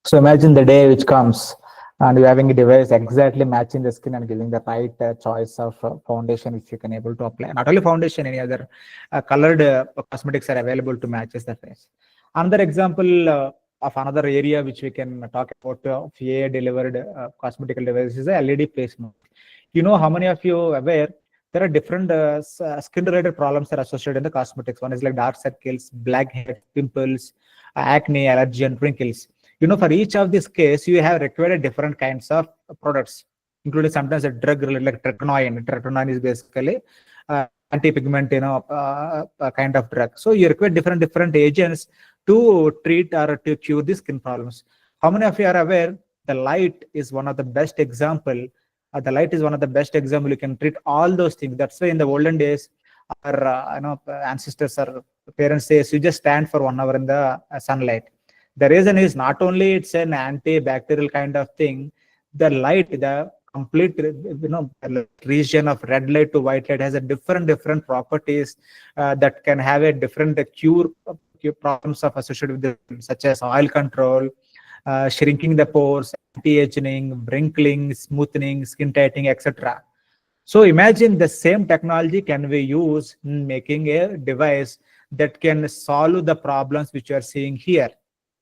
So imagine the day which comes and you're having a device exactly matching the skin and giving the right choice of foundation which you can able to apply. Not only foundation, any other colored cosmetics are available to matches the face. Another example of another area which we can talk about of AI delivered cosmetical devices is the LED face mask. You know, how many of you are aware there are different skin related problems that are associated in the cosmetics. One is like dark circles, blackheads, pimples, acne, allergy, and wrinkles. You know, for each of these cases, you have required different kinds of products, including sometimes a drug related like tretinoin. Tretinoin is basically anti-pigment, kind of drug. So you require different agents to treat or to cure the skin problems. How many of you are aware the light is one of the best example? The light is one of the best example. You can treat all those things. That's why in the olden days, our ancestors or parents says you just stand for 1 hour in the sunlight. The reason is not only it's an antibacterial kind of thing, the light, the complete region of red light to white light has a different properties that can have a different cure problems of associated with them, such as oil control, shrinking the pores, anti-aging, wrinkling, smoothing, skin tightening, etc. So imagine the same technology can be used in making a device that can solve the problems which you are seeing here.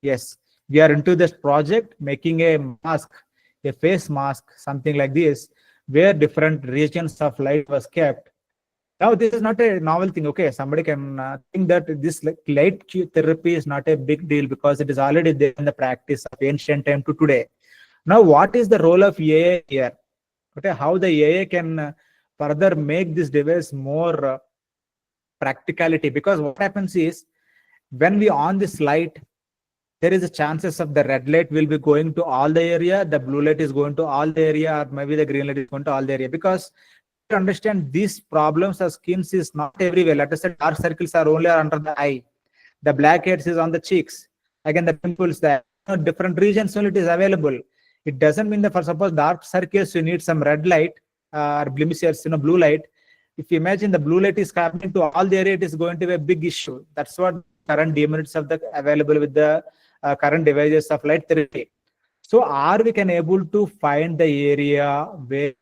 Yes, we are into this project making a mask, a face mask, something like this, where different regions of light was kept. Now, this is not a novel thing. Okay, somebody can think that this light therapy is not a big deal because it is already there in the practice of ancient time to today. Now, what is the role of AI here? Okay, how the AI can further make this device more practicality? Because what happens is when we on this light, there is a chances of the red light will be going to all the area, the blue light is going to all the area, or maybe the green light is going to all the area. Because to understand these problems of skins is not everywhere. Let us say dark circles are only under the eye, the blackheads is on the cheeks, again the pimples, the different regions only it is available. It doesn't mean that for suppose dark circles you need some red light or blemishes, blue light. If you imagine the blue light is happening to all the area, it is going to be a big issue. That's what current demerits of the available with the current devices of light therapy. So are we can able to find the area where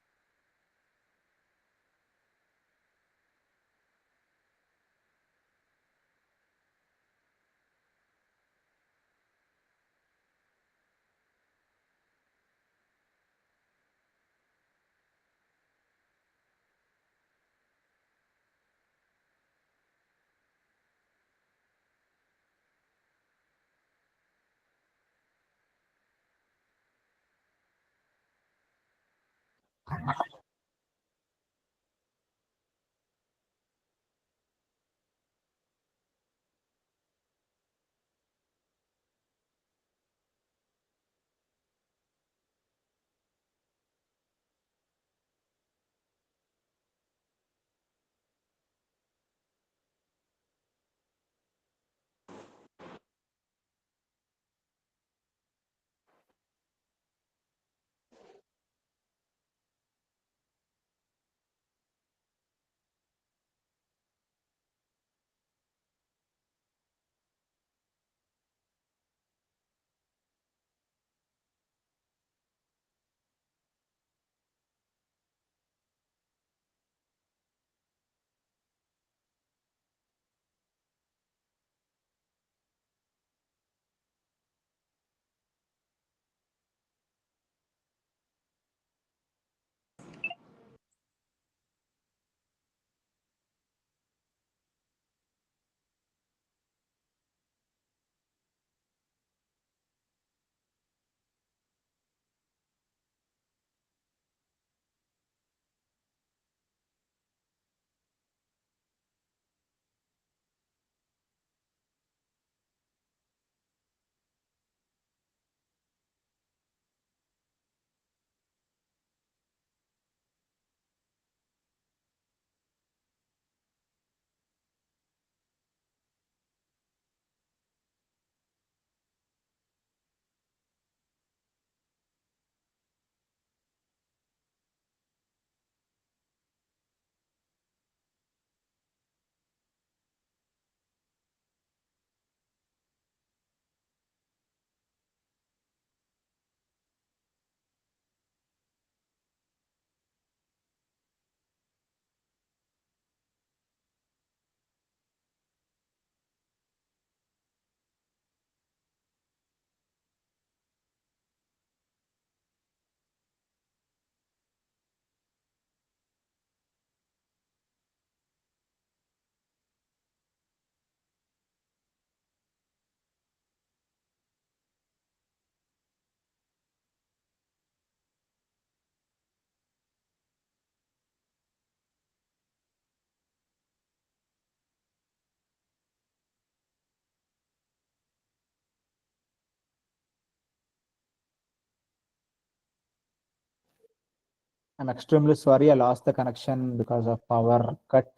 I'm extremely sorry. I lost the connection because of power cut.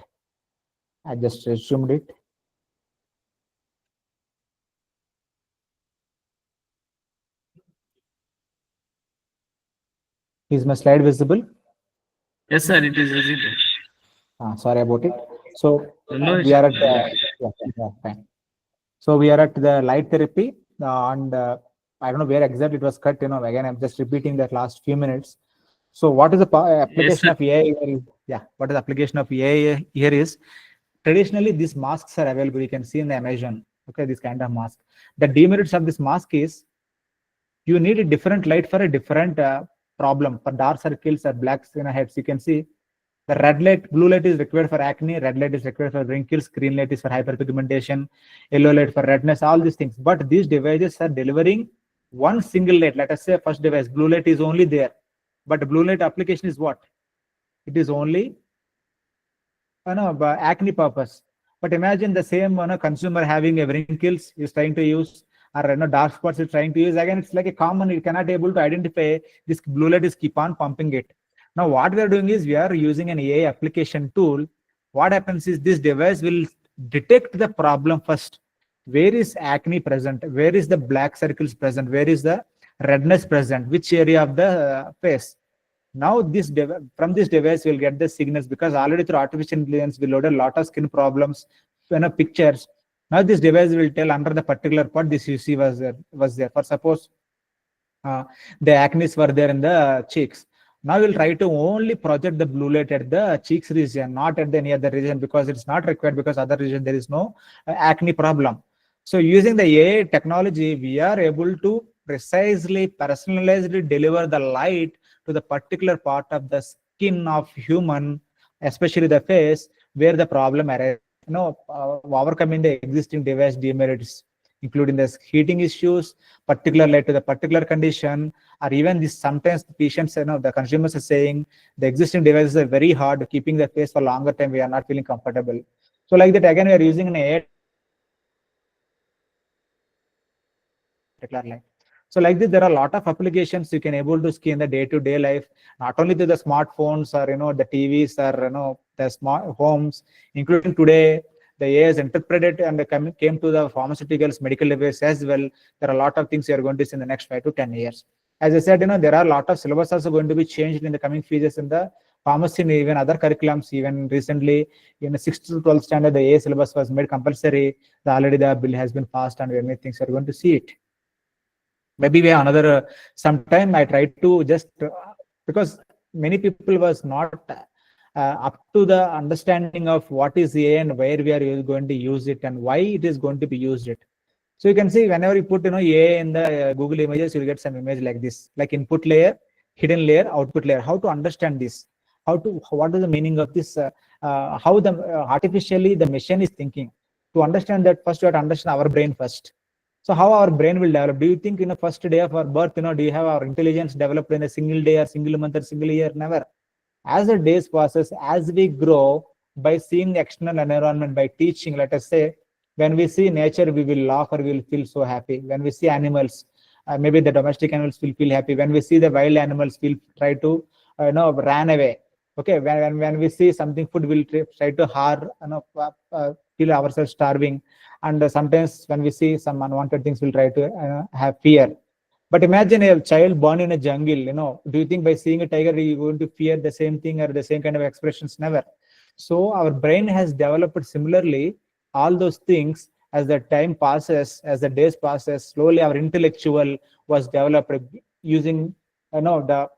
I just resumed it. Is my slide visible? Yes, sir, it is visible. Sorry about it. So No we are at issue. fine. So we are at the light therapy, and I don't know where exactly it was cut. Again, I'm just repeating that last few minutes. So what is the application sir. of AI? What is the application of AI here is, traditionally these masks are available. You can see in the Amazon. Okay, this kind of mask. The demerits of this mask is you need a different light for a different problem. For dark circles or black heads, you can see the red light, blue light is required for acne, red light is required for wrinkles, green light is for hyperpigmentation, yellow light for redness, all these things. But these devices are delivering one single light. Let us say first device, blue light is only there. But blue light application is what? It is only acne purpose. But imagine the same consumer having a wrinkles is trying to use, or dark spots is trying to use. Again, it's like a common, you cannot able to identify this blue light is keep on pumping it. Now what we are doing is we are using an AI application tool. What happens is this device will detect the problem first. Where is acne present? Where is the black circles present? Where is the redness present? Which area of the face? Now from this device we'll get the signals, because already through artificial intelligence we loaded a lot of skin problems, pictures. Now this device will tell under the particular part this UC was there. For suppose the acne were there in the cheeks. Now we'll try to only project the blue light at the cheeks region, not at any other region, because it's not required, because other region there is no acne problem. So using the AI technology, we are able to precisely personalizedly deliver the light to the particular part of the skin of human, especially the face, where the problem arises. Overcoming the existing device demerits, including the heating issues, particular light to the particular condition, or even this sometimes the patients, the consumers are saying the existing devices are very hard, keeping the face for longer time, we are not feeling comfortable. So like that, again, we are using an AI particular light. So like this, there are a lot of applications you can able to see in the day-to-day life, not only to the smartphones or the TVs or the smart homes, including today the AI is interpreted and came to the pharmaceuticals, medical device as well. There are a lot of things you are going to see in the next 5 to 10 years. As I said, there are a lot of syllabus also going to be changed in the coming phases in the pharmacy and even other curriculums. Even recently in the 6th to 12th standard, the AI syllabus was made compulsory. Already the bill has been passed and many things are going to see it. Maybe we have another sometime I tried to just because many people was not up to the understanding of what is AI and where we are going to use it and why it is going to be used it. So you can see whenever you put AI in the Google images, you'll get some image like this, like input layer, hidden layer, output layer. How to understand this? What is the meaning of this? How the artificially the machine is thinking. To understand that, first you have to understand our brain first. So how our brain will develop? Do you think in the first day of our birth, do you have our intelligence developed in a single day or single month or single year? Never. As the days passes, as we grow, by seeing the external environment, by teaching, let us say, when we see nature, we will laugh or we will feel so happy. When we see animals, maybe the domestic animals will feel happy. When we see the wild animals, we'll try to, ran away. Okay, when we see something food, we'll try to feel ourselves starving. And sometimes when we see some unwanted things, we'll try to have fear. But imagine a child born in a jungle, do you think by seeing a tiger, you're going to fear the same thing or the same kind of expressions? Never. So our brain has developed similarly, all those things. As the time passes, as the days passes, slowly our intellectual was developed using, the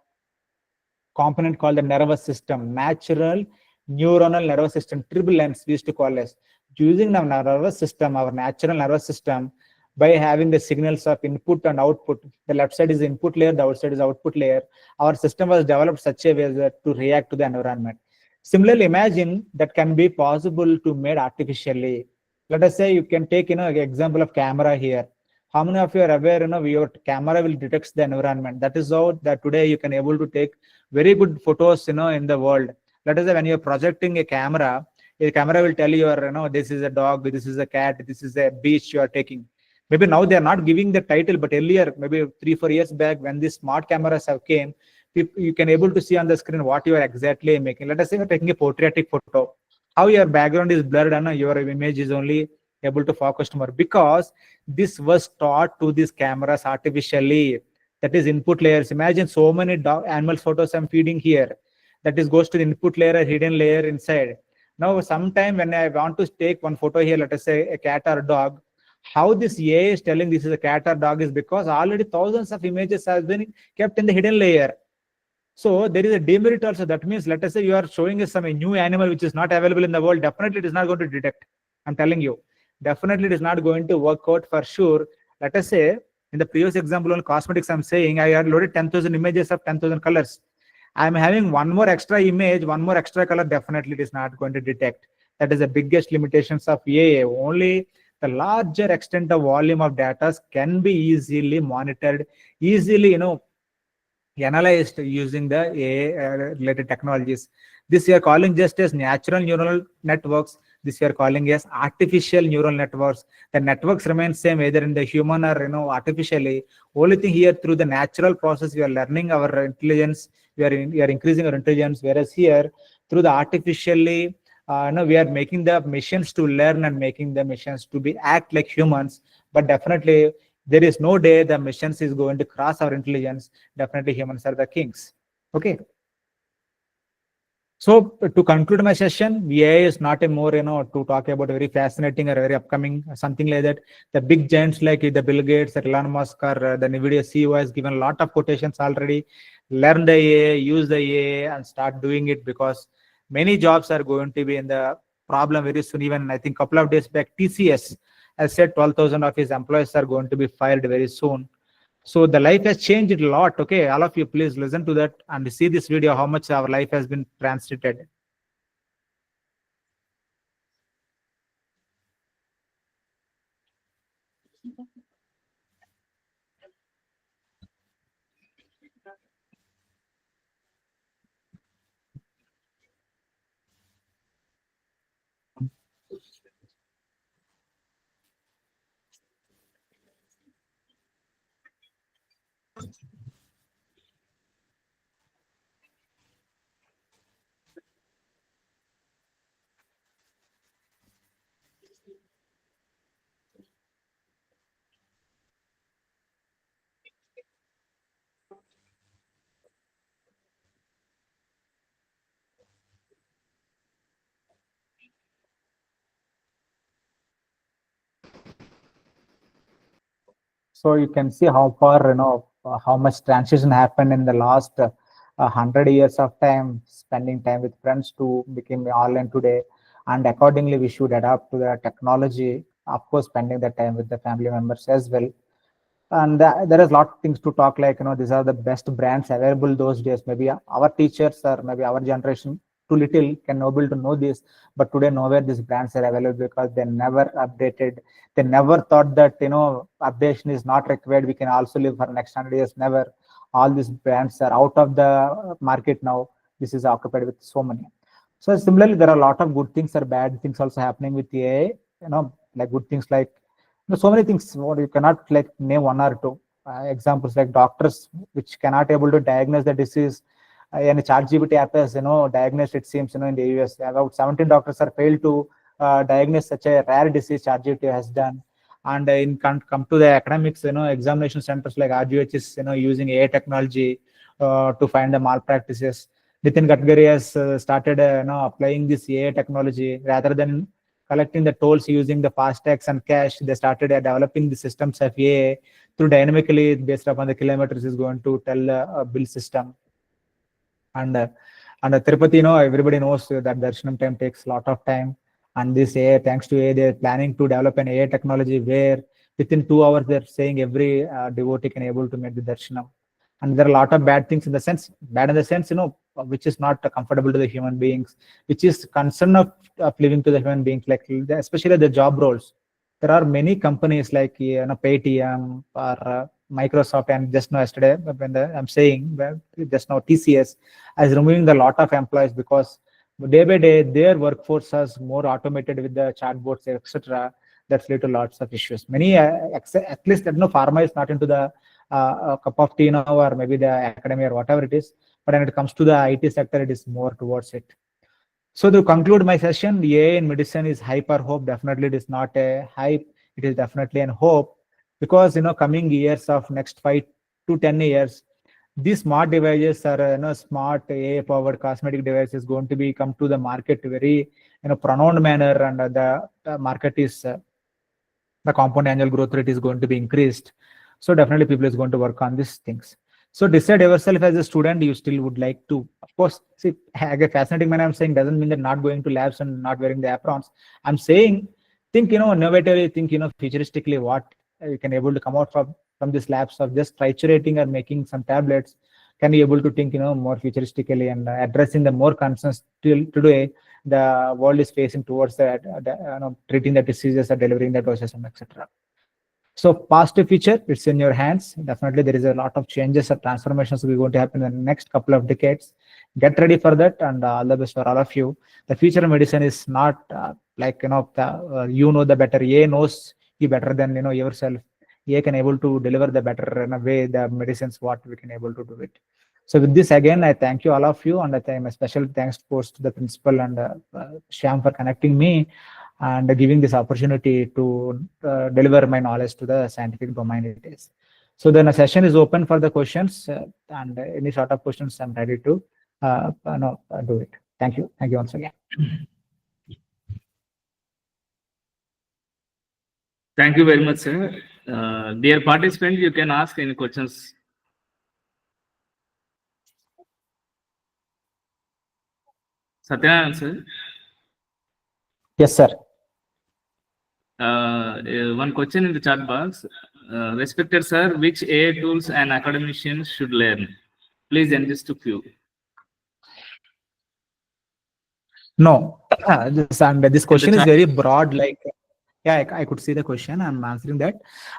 component called the nervous system, natural neuronal nervous system, triple N's we used to call as. Using the nervous system, our natural nervous system, by having the signals of input and output, the left side is the input layer, the outside is the output layer. Our system was developed such a way that to react to the environment. Similarly, imagine that can be possible to made artificially. Let us say you can take example of camera here. How many of you are aware your camera will detect the environment? That is how that today you can able to take very good photos in the world. Let us say when you're projecting a camera, the camera will tell you, this is a dog, this is a cat, this is a beach you are taking. Maybe now they are not giving the title, but earlier, maybe 3-4 years back, when these smart cameras have came, you can able to see on the screen what you are exactly making. Let us say you're taking a portraitic photo. How your background is blurred and your image is only able to focus more, because this was taught to these cameras artificially. That is input layers. Imagine so many animal photos I'm feeding here. That is goes to the input layer, a hidden layer inside. Now, sometime when I want to take one photo here, let us say a cat or a dog, how this AI is telling this is a cat or dog is because already thousands of images have been kept in the hidden layer. So there is a demerit also. That means, let us say you are showing us a new animal which is not available in the world. Definitely it is not going to detect. I'm telling you. Definitely it is not going to work out for sure. Let us say in the previous example on cosmetics, I'm saying I had loaded 10,000 images of 10,000 colors. I'm having one more extra image, one more extra color. Definitely it is not going to detect. That is the biggest limitations of AI. Only the larger extent of volume of data can be easily monitored, easily, analyzed using the AI related technologies. This we are calling just as natural neural networks. This we are calling as artificial neural networks. The networks remain same either in the human or artificially. Only thing here, through the natural process we are learning our intelligence. We are increasing our intelligence. Whereas here, through the artificially, we are making the machines to learn and making the machines to be act like humans. But definitely there is no day the machines is going to cross our intelligence. Definitely humans are the kings. Okay. So to conclude my session, AI is not a more, to talk about very fascinating or very upcoming, something like that. The big giants like the Bill Gates, Elon Musk, or the NVIDIA CEO has given a lot of quotations already. Learn the AI, use the AI and start doing it, because many jobs are going to be in the problem very soon. Even I think a couple of days back, TCS has said 12,000 of his employees are going to be fired very soon. So the life has changed a lot. Okay, all of you, please listen to that and see this video, how much our life has been transited. So you can see how far, how much transition happened in the last 100 years of time, spending time with friends to become online today. And accordingly, we should adapt to the technology, of course, spending the time with the family members as well. And there is a lot of things to talk, like, these are the best brands available those days. Maybe our teachers or maybe our generation too little can able to know this, but today nowhere these brands are available because they never updated. They never thought that updation is not required, we can also live for next 100 years. Never. All these brands are out of the market now. This is occupied with so many. So similarly, there are a lot of good things or bad things also happening with the AI. Like good things like, so many things. You cannot like name one or two examples, like doctors which cannot able to diagnose the disease. And ChatGPT app has diagnosed, it seems, in the US about 17 doctors are failed to diagnose such a rare disease ChatGPT has done. And come to the academics, examination centers like RGH is using AI technology to find the malpractices. Nitin Gadkari has started applying this AI technology rather than collecting the tolls using the FASTags and cash. They started developing the systems of AI through dynamically based upon the kilometers is going to tell the bill system. And Tirupati, everybody knows that darshanam time takes a lot of time. And this AI, thanks to AI, they're planning to develop an AI technology where within 2 hours they're saying every devotee can able to make the darshanam. And there are a lot of bad things in the sense, which is not comfortable to the human beings, which is concern of living to the human beings, like especially the job roles. There are many companies like Paytm or Microsoft, and just now yesterday when I'm saying just now TCS is removing the lot of employees because day by day their workforce is more automated with the chatbots, etc. That's led to lots of issues. Many at least pharma is not into the a cup of tea now, or maybe the academia or whatever it is. But when it comes to the IT sector, it is more towards it. So to conclude my session, AI in medicine is hype or hope. Definitely, it is not a hype. It is definitely an hope, because coming years of next 5 to 10 years, these smart devices are smart AI powered cosmetic devices going to be come to the market very pronounced manner, and the market is the compound annual growth rate is going to be increased. So definitely people is going to work on these things. So decide yourself as a student, you still would like to, of course, see, a fascinating man I'm saying doesn't mean that not going to labs and not wearing the aprons. I'm saying, think, innovatively, think, futuristically what you can able to come out from these labs of just triturating or making some tablets. Can be able to think, more futuristically and addressing the more concerns till today the world is facing towards that, treating the diseases or delivering the doses, etc. So past to future, it's in your hands. Definitely, there is a lot of changes or transformations we're going to happen in the next couple of decades. Get ready for that, and all the best for all of you. The future of medicine is not like the better. AI knows you better than yourself. AI can able to deliver the better in a way the medicines what we can able to do it. So with this again, I thank you all of you, and I thank a special thanks goes to the principal and Shyam for connecting me and giving this opportunity to deliver my knowledge to the scientific domain it is. So then a session is open for the questions, and any sort of questions I'm ready to do it. Thank you. Thank you once again. Thank you very much, sir. Dear participants, you can ask any questions. Satyanarayana, sir. Yes, sir. One question in the chat box. Respected sir, which AI tools an academician should learn? Please enlist a few. No, this question is very broad. Like, yeah, I could see the question. I'm answering that,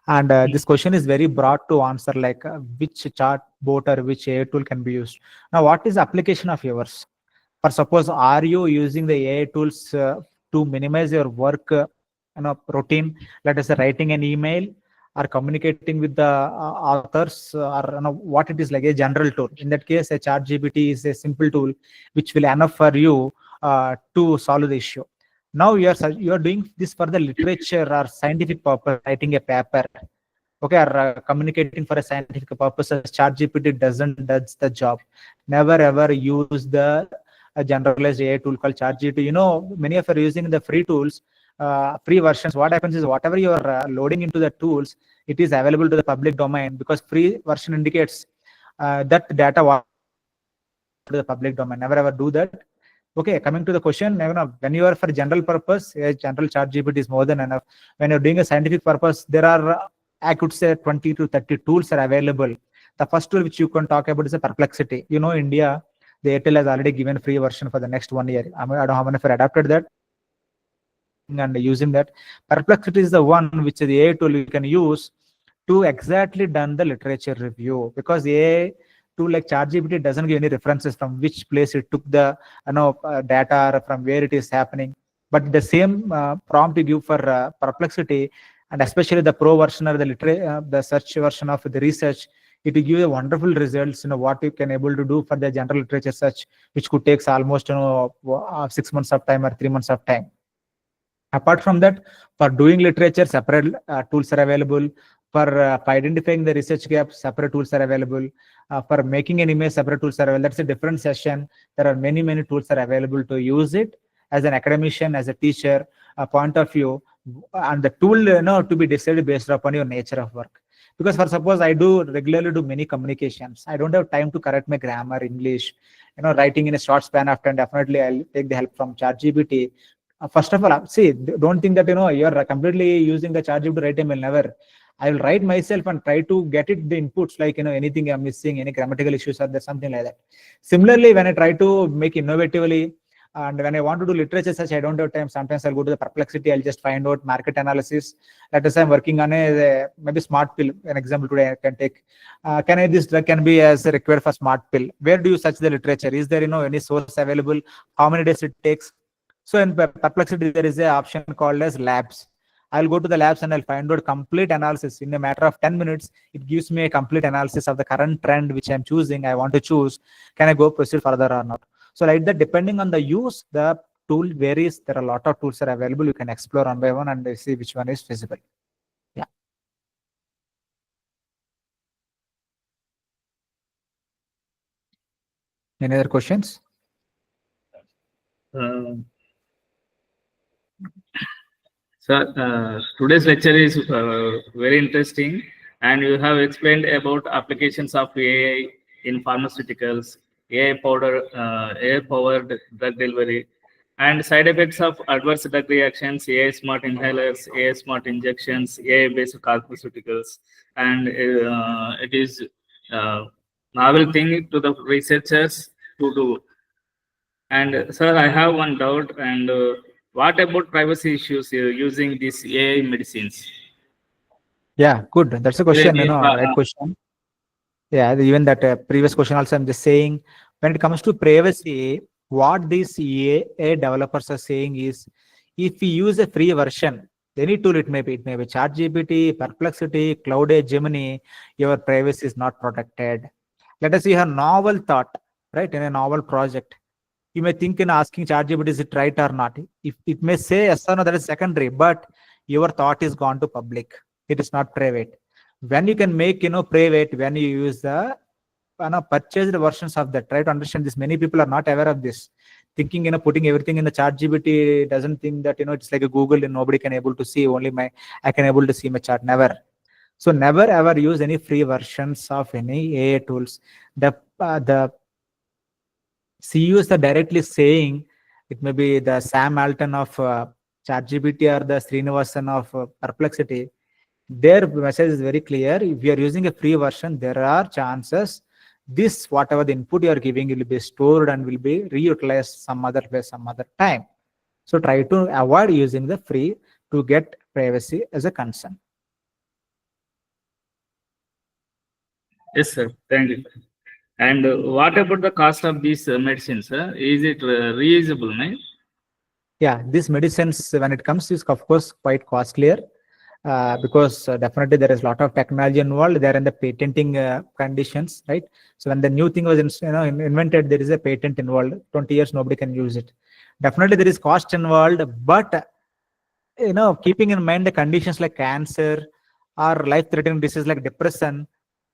and this question is very broad to answer. Like, which chart bot or which AI tool can be used? Now, what is the application of yours? For suppose, are you using the AI tools to minimize your work, routine? Let us say writing an email or communicating with the authors, or what it is, like a general tool. In that case, a chat GPT is a simple tool which will enough for you to solve the issue. Now you are doing this for the literature or scientific purpose, writing a paper, okay, or communicating for a scientific purpose. ChatGPT does the job. Never ever use the generalized AI tool called ChatGPT. Many of you are using the free tools, free versions. What happens is whatever you are loading into the tools, it is available to the public domain, because free version indicates that data to the public domain. Never ever do that. Okay, coming to the question, when you are for general purpose, a general chat GPT is more than enough. When you're doing a scientific purpose, there are, I could say, 20 to 30 tools are available. The first tool which you can talk about is a Perplexity. India, the Airtel has already given free version for the next 1 year. I don't know how many of you adapted that and using that. Perplexity is the one which the AI tool you can use to exactly done the literature review, because AI tool like ChatGPT doesn't give any references from which place it took the data or from where it is happening. But the same prompt you give for Perplexity, and especially the pro version or the search version of the research, it will give you wonderful results. What you can able to do for the general literature search, which could take almost 6 months of time or 3 months of time. Apart from that, for doing literature, separate tools are available. For identifying the research gaps, separate tools are available. For making an image, separate tools are available. That's a different session. There are many tools are available to use it as an academician, as a teacher, a point of view, and the tool to be decided based upon your nature of work. Because for suppose I regularly do many communications, I don't have time to correct my grammar, English, writing in a short span of time. Definitely, I'll take the help from ChatGPT. First of all, see, don't think that you're completely using the ChatGPT to write email. Never. I will write myself and try to get it the inputs, like anything I'm missing, any grammatical issues or there something like that. Similarly, when I try to make innovatively, and when I want to do literature search, I don't have time. Sometimes I'll go to the Perplexity. I'll just find out market analysis. Let us say I'm working on a maybe smart pill. An example today I can take. This drug can be as required for smart pill? Where do you search the literature? Is there any source available? How many days it takes? So in Perplexity, there is an option called as labs. I'll go to the labs and I'll find out complete analysis in a matter of 10 minutes. It gives me a complete analysis of the current trend which I'm choosing. I want to choose, can I go proceed further or not? So like that, depending on the use, the tool varies. There are a lot of tools are available. You can explore one by one and see which one is feasible. Yeah. Any other questions? Today's lecture is very interesting, and you have explained about applications of AI in pharmaceuticals, AI-powered drug delivery, and side effects of adverse drug reactions, AI smart inhalers, AI smart injections, AI-based pharmaceuticals, and it is novel thing to the researchers to do. And sir, I have one doubt. And what about privacy issues using these AI medicines? Yeah, good. That's a question, right question. Yeah, even that previous question also, I'm just saying, when it comes to privacy, what these AI developers are saying is, if we use a free version, any tool it may be ChatGPT, Perplexity, Cloud Gemini, your privacy is not protected. Let us see a novel thought, right? In a novel project, you may think in asking ChatGPT, is it right or not? If it may say yes or no, that is secondary, but your thought is gone to public. It is not private. When you can make private, when you use the purchased versions of that. Try to understand this. Many people are not aware of this, thinking putting everything in the ChatGPT, doesn't think that it's like a Google and nobody can able to see, only I can able to see my chart. Never. So never ever use any free versions of any AI tools. The CEOs are directly saying, it may be the Sam Altman of ChatGPT or the Srinivasan of Perplexity. Their message is very clear. If you are using a free version, there are chances this, whatever the input you are giving, will be stored and will be reutilized some other place, some other time. So try to avoid using the free to get privacy as a concern. Yes, sir. Thank you. And what about the cost of these medicines, sir? Is it reusable, man? Yeah, these medicines, when it comes to, is of course quite costlier. Because definitely there is a lot of technology involved. They are in the patenting conditions, right? So when the new thing was invented, there is a patent involved. 20 years nobody can use it. Definitely there is cost involved, but keeping in mind the conditions like cancer or life-threatening disease like depression,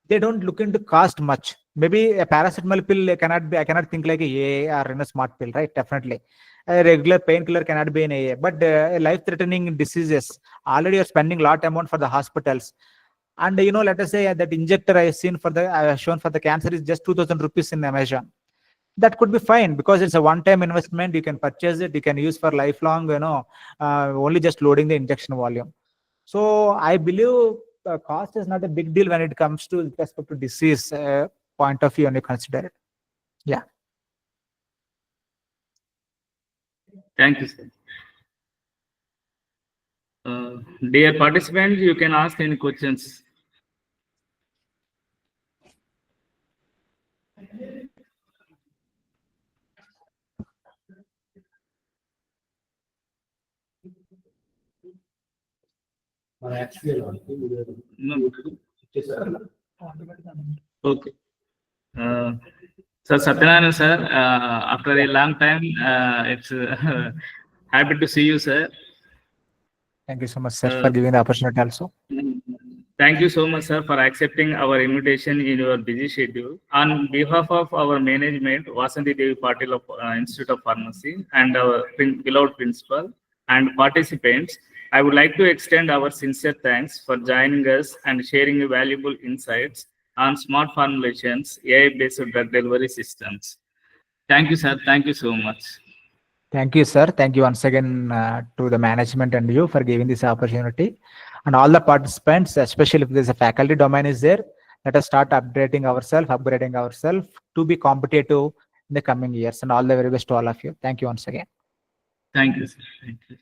they don't look into cost much. Maybe a paracetamol pill I cannot think like a AA or in a smart pill, right? Definitely. A regular painkiller cannot be an AA, but life-threatening diseases, already you're spending a lot amount for the hospitals. And let us say that injector I have seen for the shown for the cancer is just 2,000 rupees in Amazon. That could be fine because it's a one-time investment. You can purchase it, you can use for lifelong, only just loading the injection volume. So I believe cost is not a big deal when it comes to respect to disease point of view when you consider it. Yeah. Thank you, sir. Dear participants, you can ask any questions. No. Okay. So Satyanarayana sir, after a long time, it's happy to see you, sir. Thank you so much, sir, for giving the opportunity also. Thank you so much, sir, for accepting our invitation in your busy schedule. On behalf of our management, Vasantidevi Patil of Institute of Pharmacy, and our beloved principal and participants, I would like to extend our sincere thanks for joining us and sharing valuable insights on smart formulations, AI-based drug delivery systems. Thank you, sir. Thank you so much. Thank you, sir. Thank you once again to the management and you for giving this opportunity. And all the participants, especially if there's a faculty domain is there, let us start upgrading ourselves to be competitive in the coming years. And all the very best to all of you. Thank you once again. Thank you, sir. Thank you.